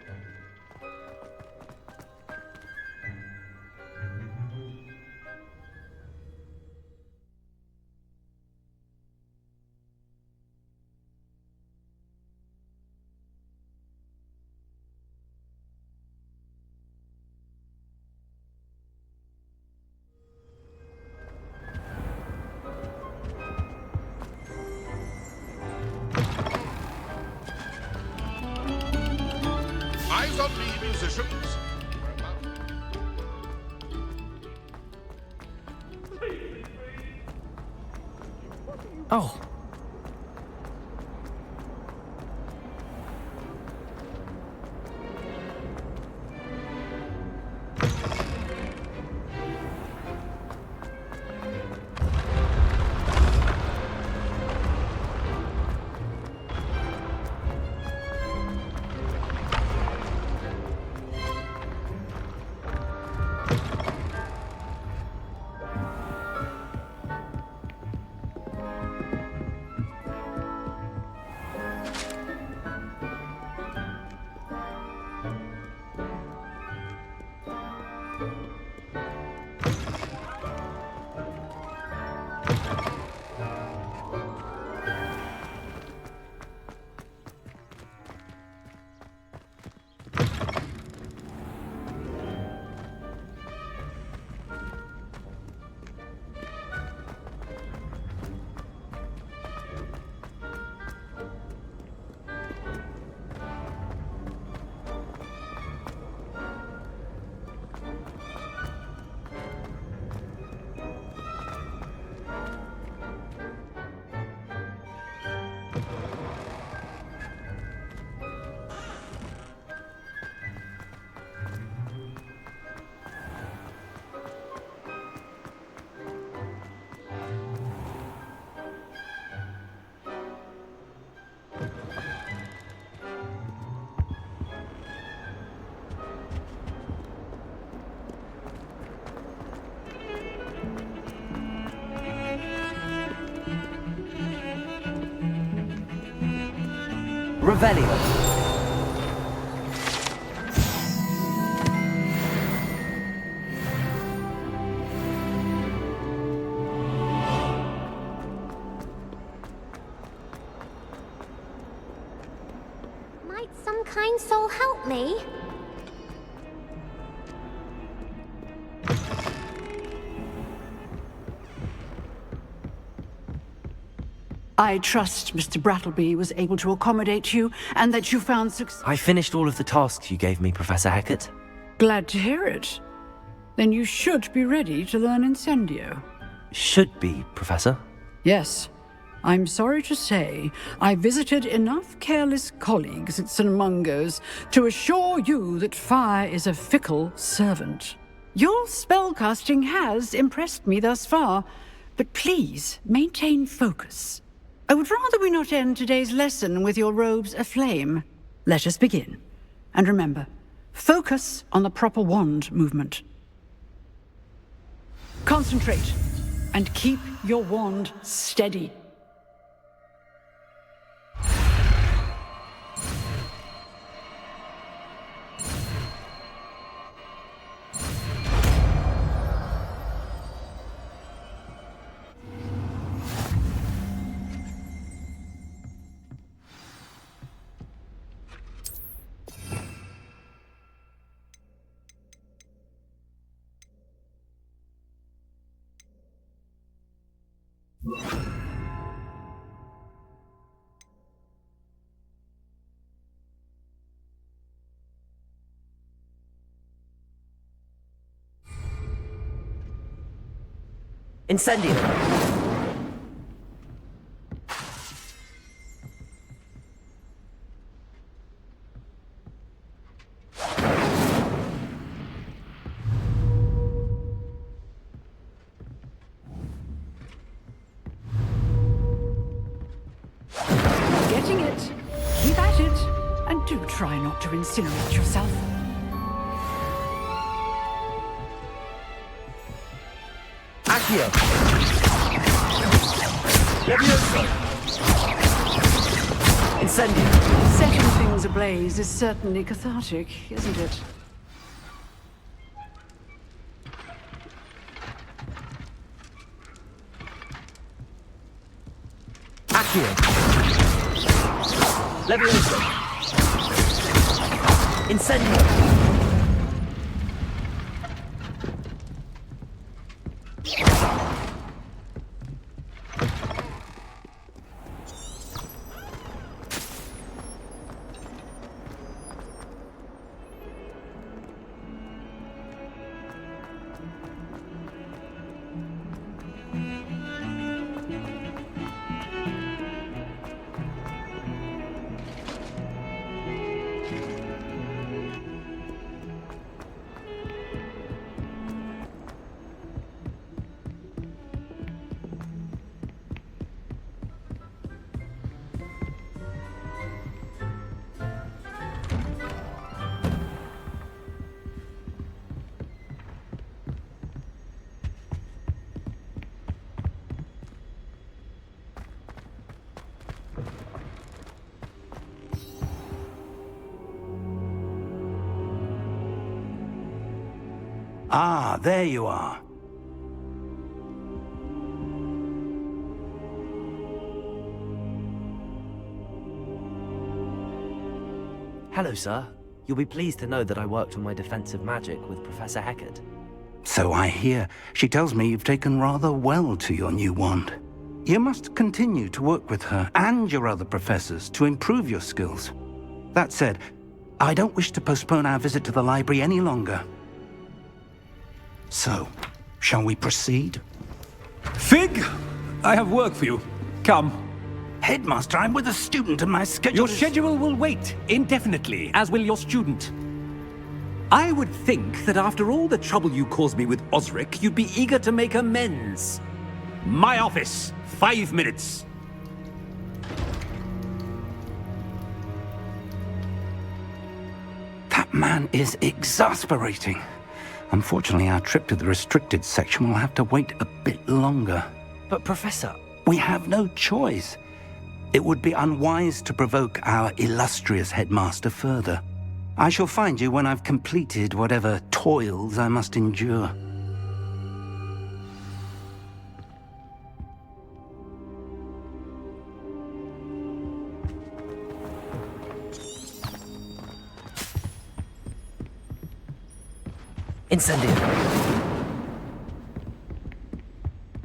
Eyes on me, musicians. Oh. Revelio. Might some kind soul help me? I trust Mr. Brattleby was able to accommodate you, and that you found success. I finished all of the tasks you gave me, Professor Hecat. Glad to hear it. Then you should be ready to learn Incendio. Should be, Professor. Yes. I'm sorry to say, I visited enough careless colleagues at St. Mungo's to assure you that fire is a fickle servant. Your spellcasting has impressed me thus far, but please maintain focus. I would rather we not end today's lesson with your robes aflame. Let us begin. And remember, focus on the proper wand movement. Concentrate, and keep your wand steady. Incendio. Getting it. Keep at it. And do try not to incinerate yourself. Accio. Incendio. Setting things ablaze is certainly cathartic, isn't it? Accio. Levioso. Incendio. Ah, there you are. Hello, sir. You'll be pleased to know that I worked on my defensive magic with Professor Hecat. So I hear. She tells me you've taken rather well to your new wand. You must continue to work with her and your other professors to improve your skills. That said, I don't wish to postpone our visit to the library any longer. So, shall we proceed? Fig! I have work for you. Come. Headmaster, I'm with a student and my schedule Your schedule will wait indefinitely, as will your student. I would think that after all the trouble you caused me with Osric, you'd be eager to make amends. My office, 5 minutes. That man is exasperating. Unfortunately, our trip to the restricted section will have to wait a bit longer. But, Professor... We have no choice. It would be unwise to provoke our illustrious headmaster further. I shall find you when I've completed whatever toils I must endure. Incendio!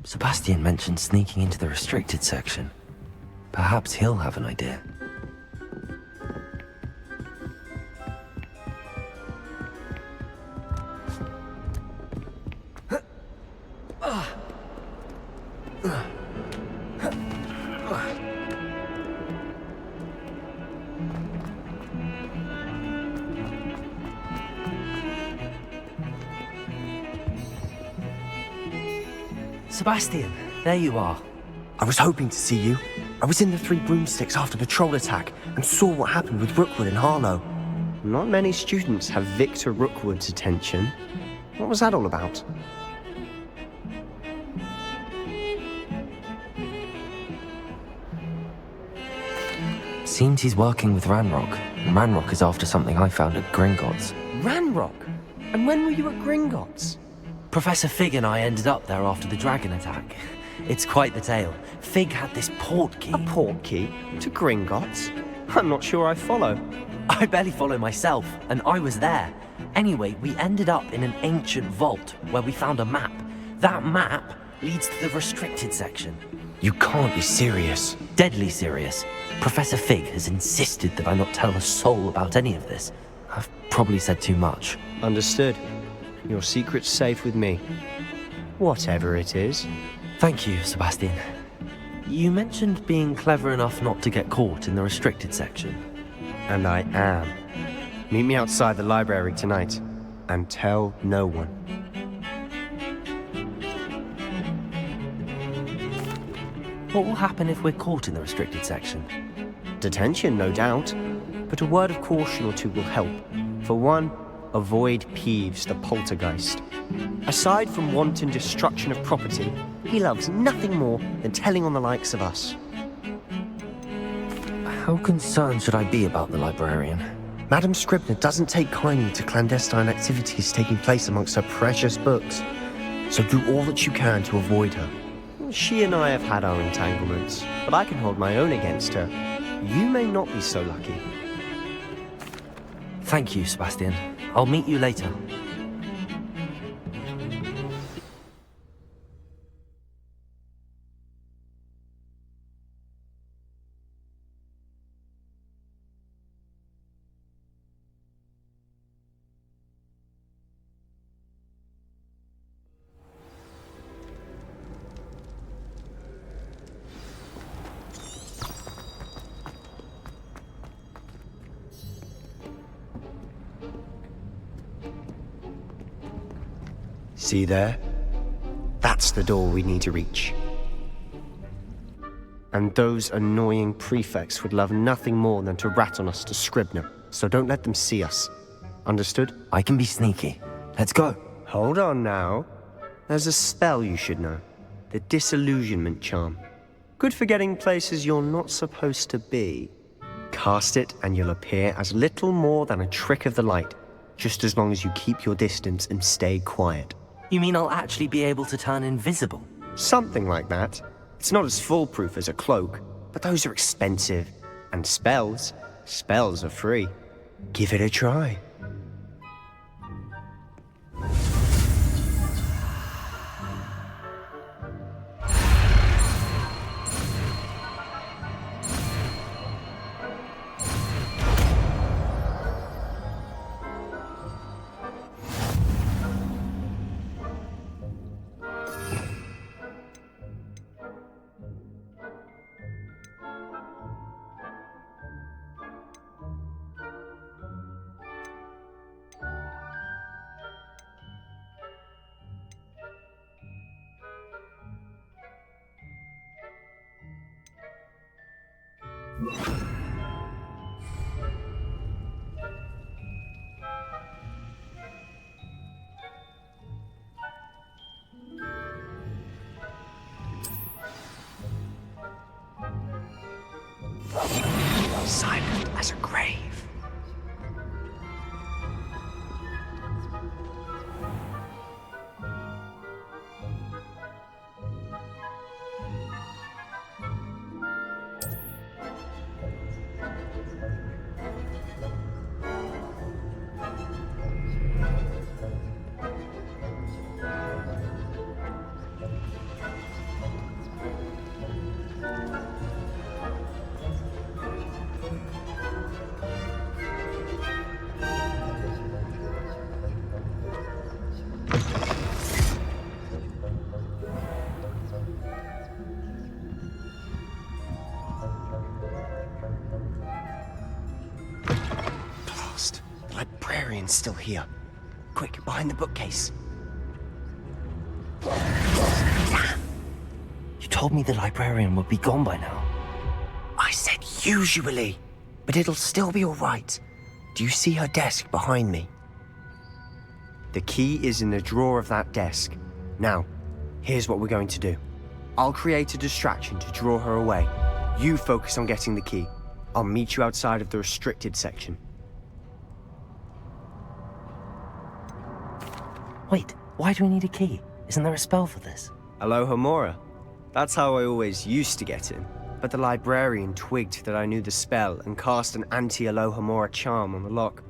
Sebastian mentioned sneaking into the restricted section. Perhaps he'll have an idea. Sebastian, there you are. I was hoping to see you. I was in the Three Broomsticks after the troll attack and saw what happened with Rookwood and Harlow. Not many students have Victor Rookwood's attention. What was that all about? Seems he's working with Ranrock. And Ranrock is after something I found at Gringotts. Ranrock? And when were you at Gringotts? Professor Fig and I ended up there after the dragon attack. It's quite the tale. Fig had this port key. A port key? To Gringotts? I'm not sure I follow. I barely follow myself, and I was there. Anyway, we ended up in an ancient vault where we found a map. That map leads to the restricted section. You can't be serious. Deadly serious. Professor Fig has insisted that I not tell a soul about any of this. I've probably said too much. Understood. Your secret's safe with me. Whatever it is. Thank you, Sebastian. You mentioned being clever enough not to get caught in the restricted section. And I am. Meet me outside the library tonight. And tell no one. What will happen if we're caught in the restricted section? Detention, no doubt. But a word of caution or two will help. For one, avoid Peeves, the poltergeist. Aside from wanton destruction of property, he loves nothing more than telling on the likes of us. How concerned should I be about the librarian? Madam Scribner doesn't take kindly to clandestine activities taking place amongst her precious books. So do all that you can to avoid her. She and I have had our entanglements, but I can hold my own against her. You may not be so lucky. Thank you, Sebastian. I'll meet you later. See there? That's the door we need to reach. And those annoying prefects would love nothing more than to rat on us to Scribner, so don't let them see us. Understood? I can be sneaky. Let's go. Hold on now. There's a spell you should know. The Disillusionment Charm. Good for getting places you're not supposed to be. Cast it and you'll appear as little more than a trick of the light, just as long as you keep your distance and stay quiet. You mean I'll actually be able to turn invisible? Something like that. It's not as foolproof as a cloak, but those are expensive. And spells are free. Give it a try. Silent as a grave. The librarian's still here. Quick, behind the bookcase. Damn! You told me the librarian would be gone by now. I said usually, but it'll still be all right. Do you see her desk behind me? The key is in the drawer of that desk. Now, here's what we're going to do. I'll create a distraction to draw her away. You focus on getting the key. I'll meet you outside of the restricted section. Wait, why do we need a key? Isn't there a spell for this? Alohomora. That's how I always used to get in. But the librarian twigged that I knew the spell and cast an anti-Alohomora charm on the lock.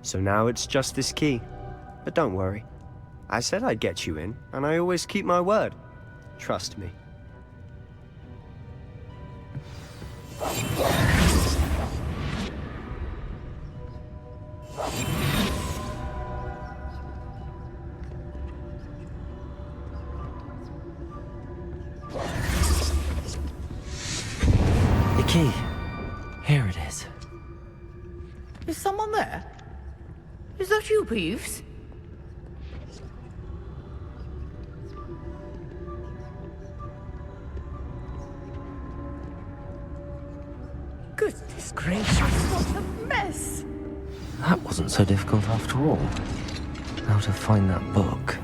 So now it's just this key. But don't worry. I said I'd get you in, and I always keep my word. Trust me. The key. Here it is. Is someone there? Is that you, Peeves? Goodness gracious, what a mess! That wasn't so difficult after all. How to find that book.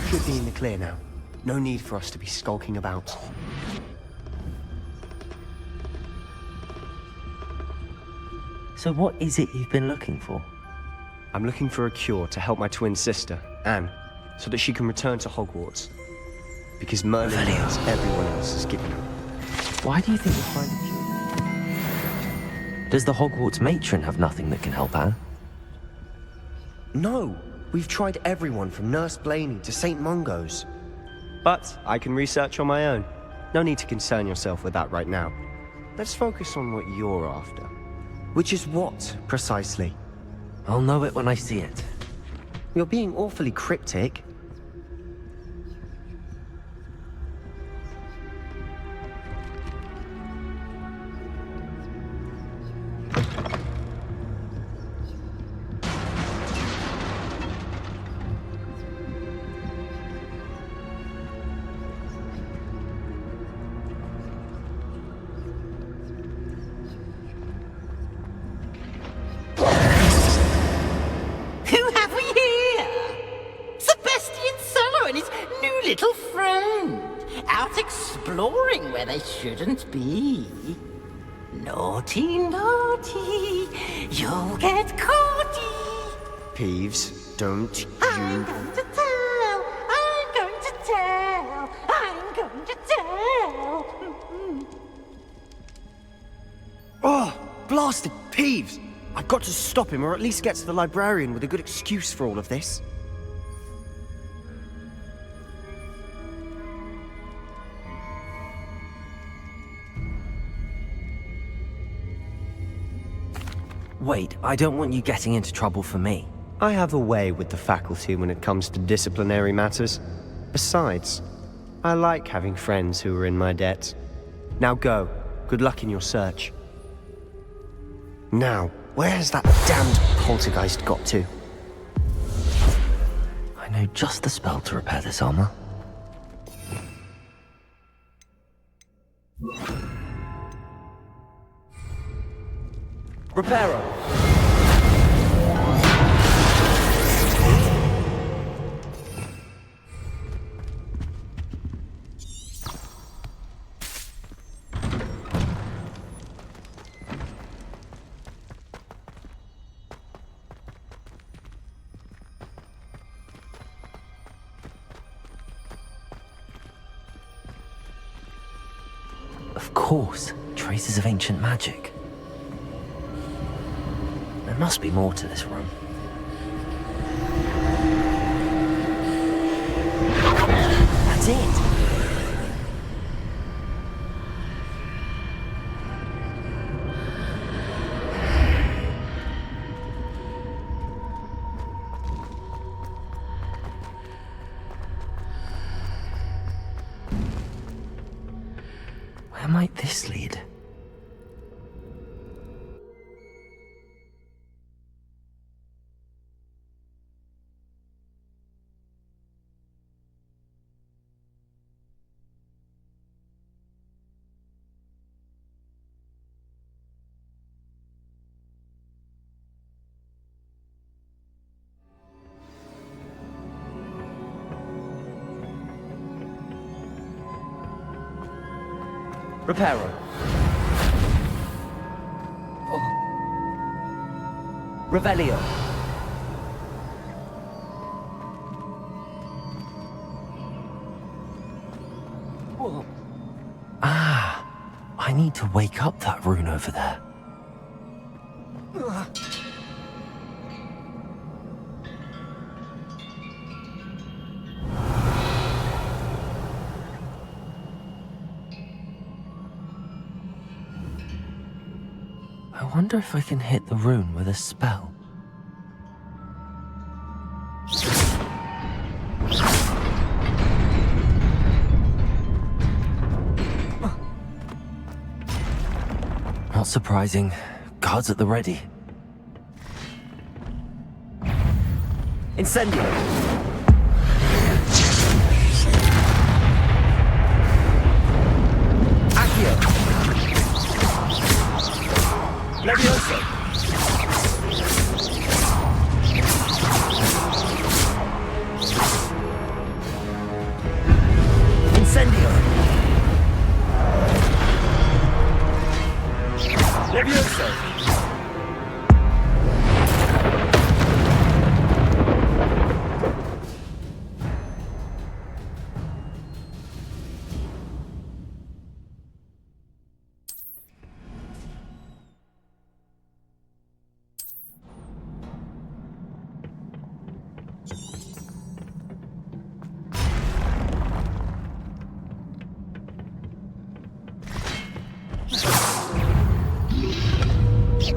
Should be in the clear now. No need for us to be skulking about. So what is it you've been looking for? I'm looking for a cure to help my twin sister, Anne, so that she can return to Hogwarts. Because Merlin knows everyone else has given up. Why do you think you'll find a cure? Does the Hogwarts matron have nothing that can help Anne? No! We've tried everyone from Nurse Blaney to St. Mungo's. But I can research on my own. No need to concern yourself with that right now. Let's focus on what you're after. Which is what, precisely? I'll know it when I see it. You're being awfully cryptic. Little friend, out exploring where they shouldn't be. Naughty, naughty, you'll get caughty. Peeves, don't you... I'm going to tell going to tell. Oh, blasted Peeves! I've got to stop him, or at least get to the librarian with a good excuse for all of this. Wait, I don't want you getting into trouble for me. I have a way with the faculty when it comes to disciplinary matters. Besides, I like having friends who are in my debt. Now go. Good luck in your search. Now, where's that damned poltergeist got to? I know just the spell to repair this armor. Reparo! Of course, traces of ancient magic. There must be more to this room. That's it! Where might this lead? Reparo. Oh. Revelio. Oh. Ah, I need to wake up that rune over there. I wonder if I can hit the rune with a spell. Not surprising. Guards at the ready. Incendio! Levioso! Incendio! Levioso!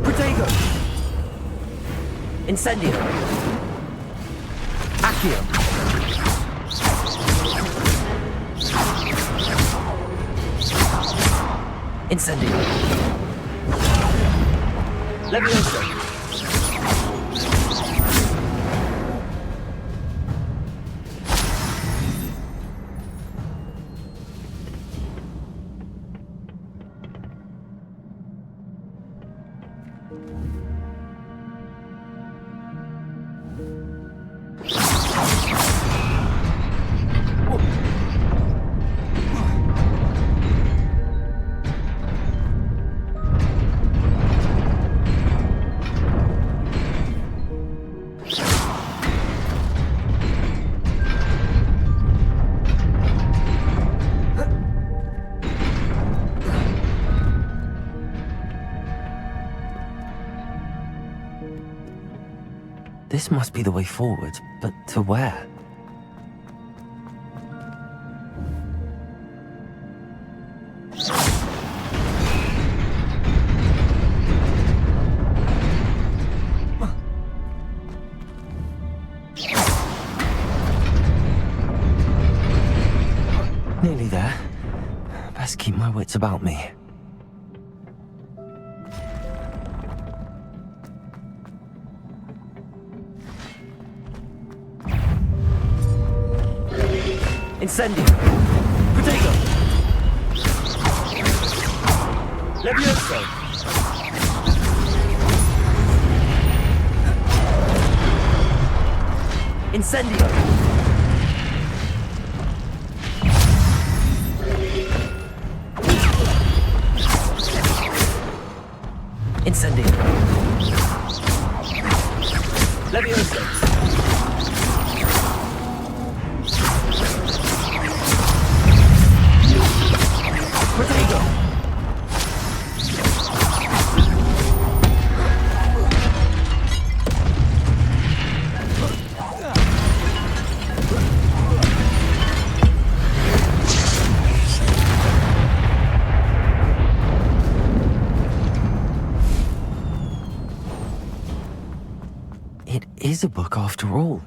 Protego! Incendio! Accio! Incendio! Levioso! This must be the way forward, but to where? Nearly there. Best keep my wits about me. Incendio! Protego! Levioso! Incendio! Incendio! Levioso! Protego! It is a book after all.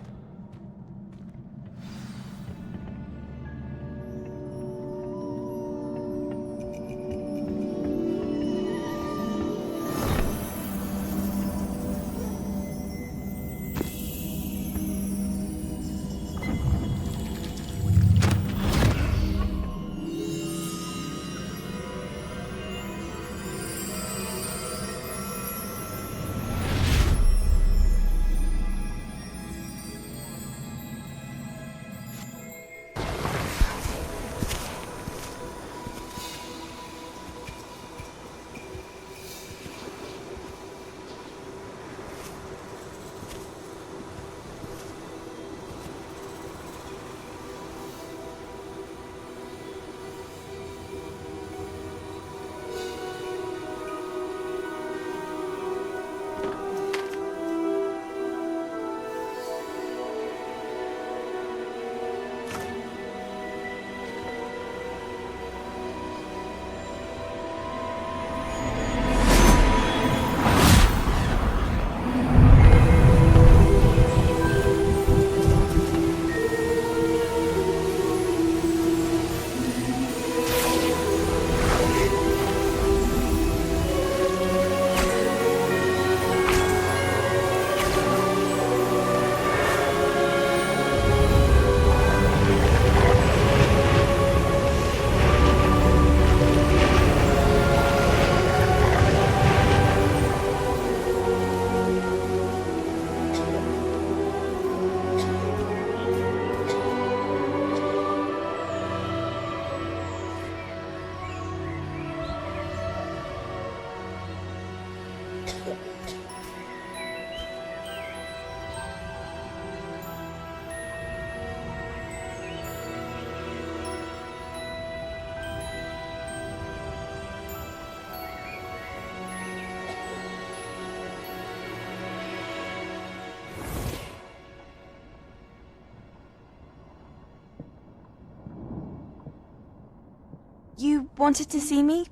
You wanted to see me?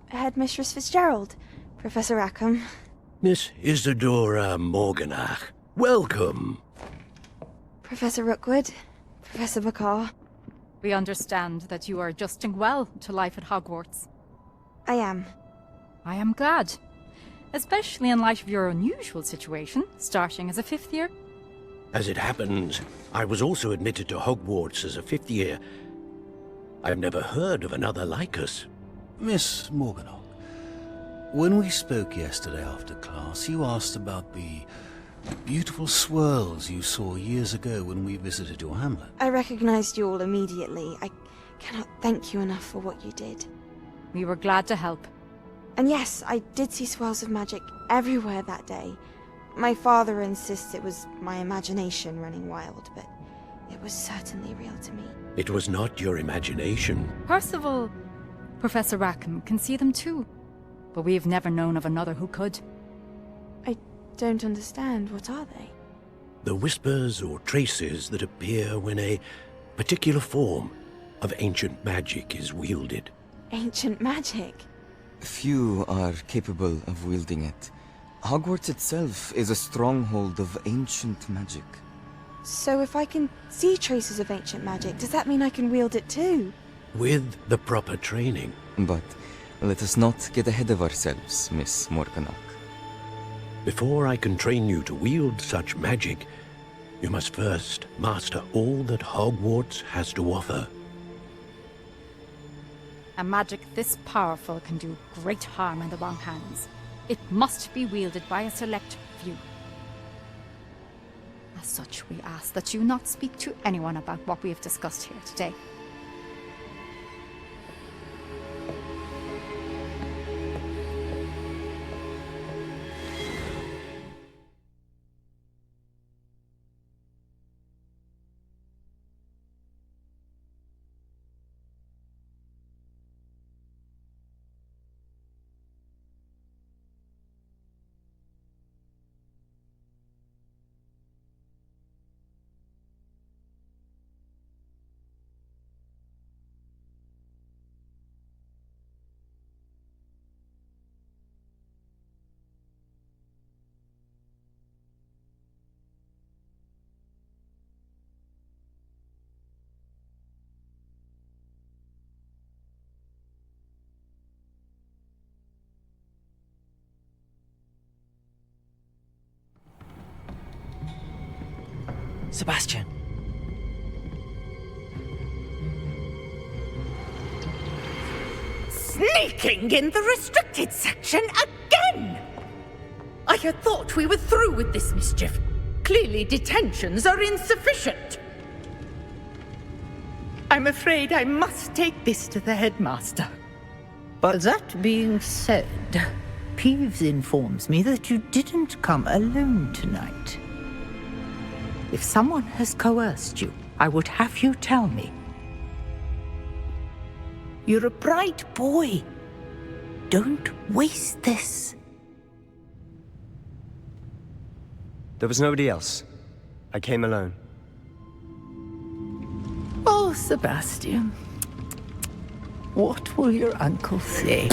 Headmistress Fitzgerald, Professor Rackham. Miss Isadora Morganach, welcome. Professor Rookwood, Professor Bakar. We understand that you are adjusting well to life at Hogwarts. I am. I am glad. Especially in light of your unusual situation, starting as a 5th year. As it happens, I was also admitted to Hogwarts as a 5th year. I've never heard of another like us. Miss Morganach, when we spoke yesterday after class, you asked about the beautiful swirls you saw years ago when we visited your hamlet. I recognized you all immediately. I cannot thank you enough for what you did. We were glad to help. And yes, I did see swirls of magic everywhere that day. My father insists it was my imagination running wild, but it was certainly real to me. It was not your imagination. Percival, Professor Rackham can see them too. But we've never known of another who could. I don't understand. What are they? The whispers or traces that appear when a particular form of ancient magic is wielded. Ancient magic? Few are capable of wielding it. Hogwarts itself is a stronghold of ancient magic. So if I can see traces of ancient magic, does that mean I can wield it too? With the proper training. But let us not get ahead of ourselves, Miss Morganach. Before I can train you to wield such magic, you must first master all that Hogwarts has to offer. A magic this powerful can do great harm in the wrong hands. It must be wielded by a select few. As such, we ask that you not speak to anyone about what we have discussed here today. Sebastian! Sneaking in the restricted section again! I had thought we were through with this mischief. Clearly detentions are insufficient. I'm afraid I must take this to the headmaster. But that being said, Peeves informs me that you didn't come alone tonight. If someone has coerced you, I would have you tell me. You're a bright boy. Don't waste this. There was nobody else. I came alone. Oh, Sebastian. What will your uncle say?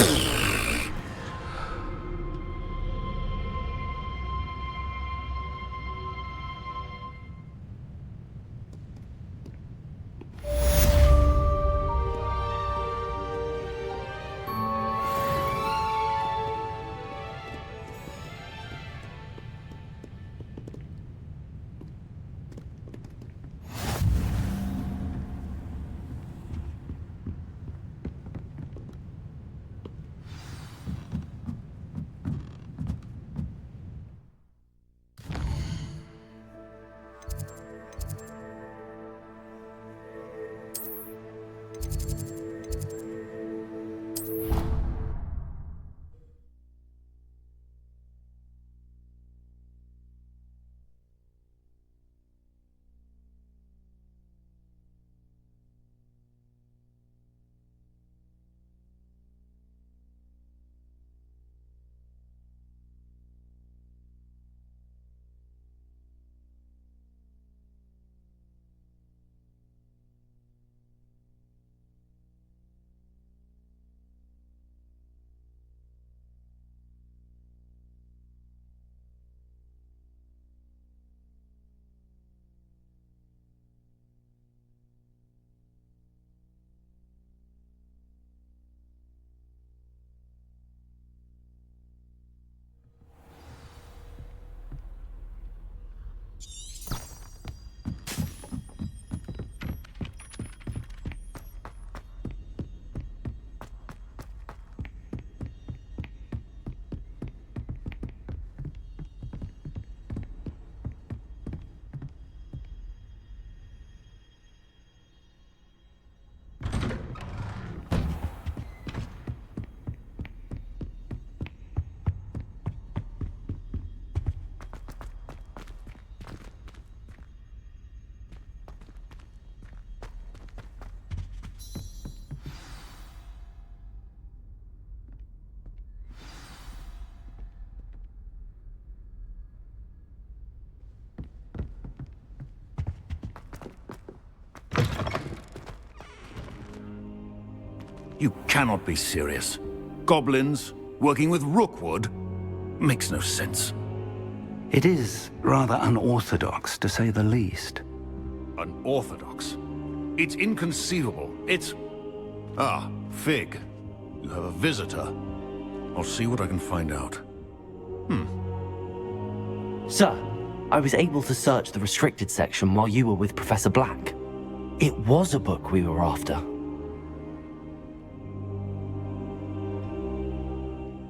You cannot be serious. Goblins working with Rookwood? Makes no sense. It is rather unorthodox, to say the least. Unorthodox? It's inconceivable. It's... Ah, Fig. You have a visitor. I'll see what I can find out. Sir, I was able to search the restricted section while you were with Professor Black. It was a book we were after.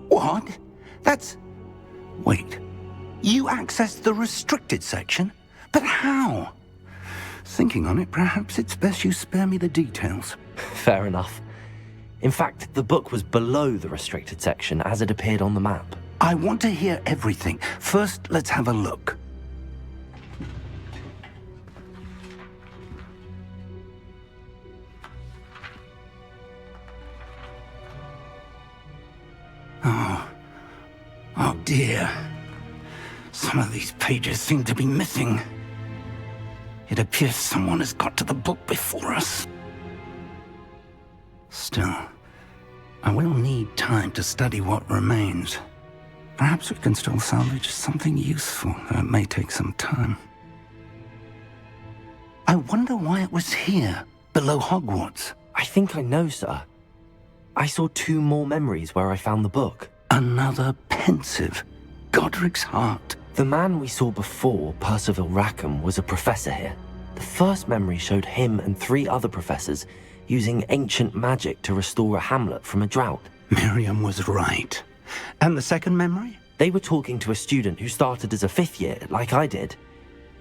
What? That's... Wait. You accessed the restricted section? But how? Thinking on it, perhaps it's best you spare me the details. Fair enough. In fact, the book was below the restricted section as it appeared on the map. I want to hear everything. First, let's have a look. Oh dear. Some of these pages seem to be missing. It appears someone has got to the book before us. Still, I will need time to study what remains. Perhaps we can still salvage something useful, though it may take some time. I wonder why it was here, below Hogwarts. I think I know, sir. I saw 2 more memories where I found the book. Another pensive. Godric's heart. The man we saw before, Percival Rackham, was a professor here. The first memory showed him and 3 other professors using ancient magic to restore a hamlet from a drought. Miriam was right. And the second memory? They were talking to a student who started as a 5th year, like I did.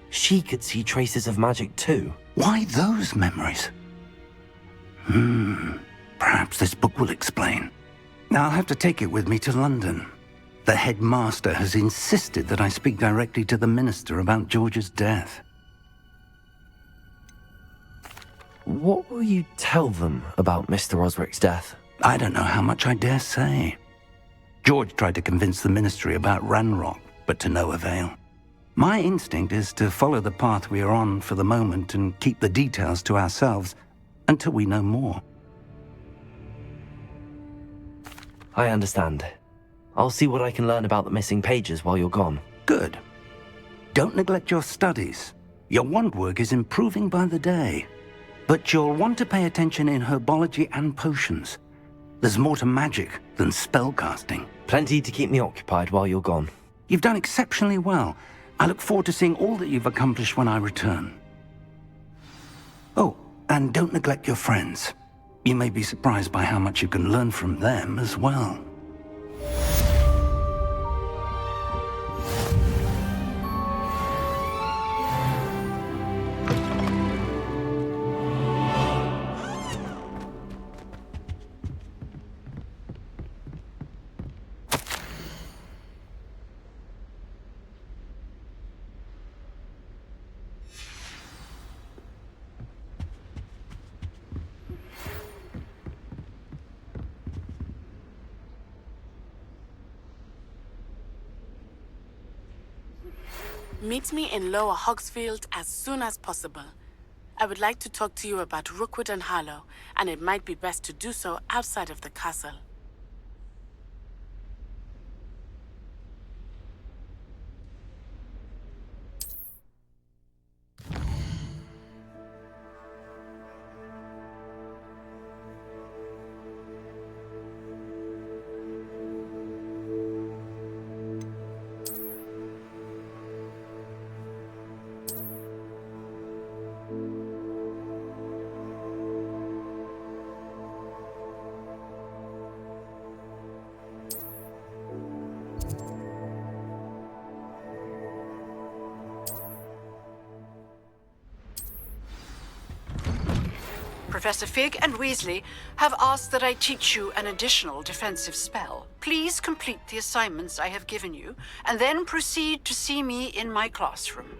She could see traces of magic too. Why those memories? Perhaps this book will explain. Now I'll have to take it with me to London. The headmaster has insisted that I speak directly to the minister about George's death. What will you tell them about Mr. Osric's death? I don't know how much I dare say. George tried to convince the ministry about Ranrock, but to no avail. My instinct is to follow the path we are on for the moment and keep the details to ourselves until we know more. I understand. I'll see what I can learn about the missing pages while you're gone. Good. Don't neglect your studies. Your wand work is improving by the day. But you'll want to pay attention in herbology and potions. There's more to magic than spellcasting. Plenty to keep me occupied while you're gone. You've done exceptionally well. I look forward to seeing all that you've accomplished when I return. Oh, and don't neglect your friends. You may be surprised by how much you can learn from them as well. Meet me in Lower Hogsfield as soon as possible. I would like to talk to you about Rookwood and Harlow, and it might be best to do so outside of the castle. Professor Fig and Weasley have asked that I teach you an additional defensive spell. Please complete the assignments I have given you, and then proceed to see me in my classroom.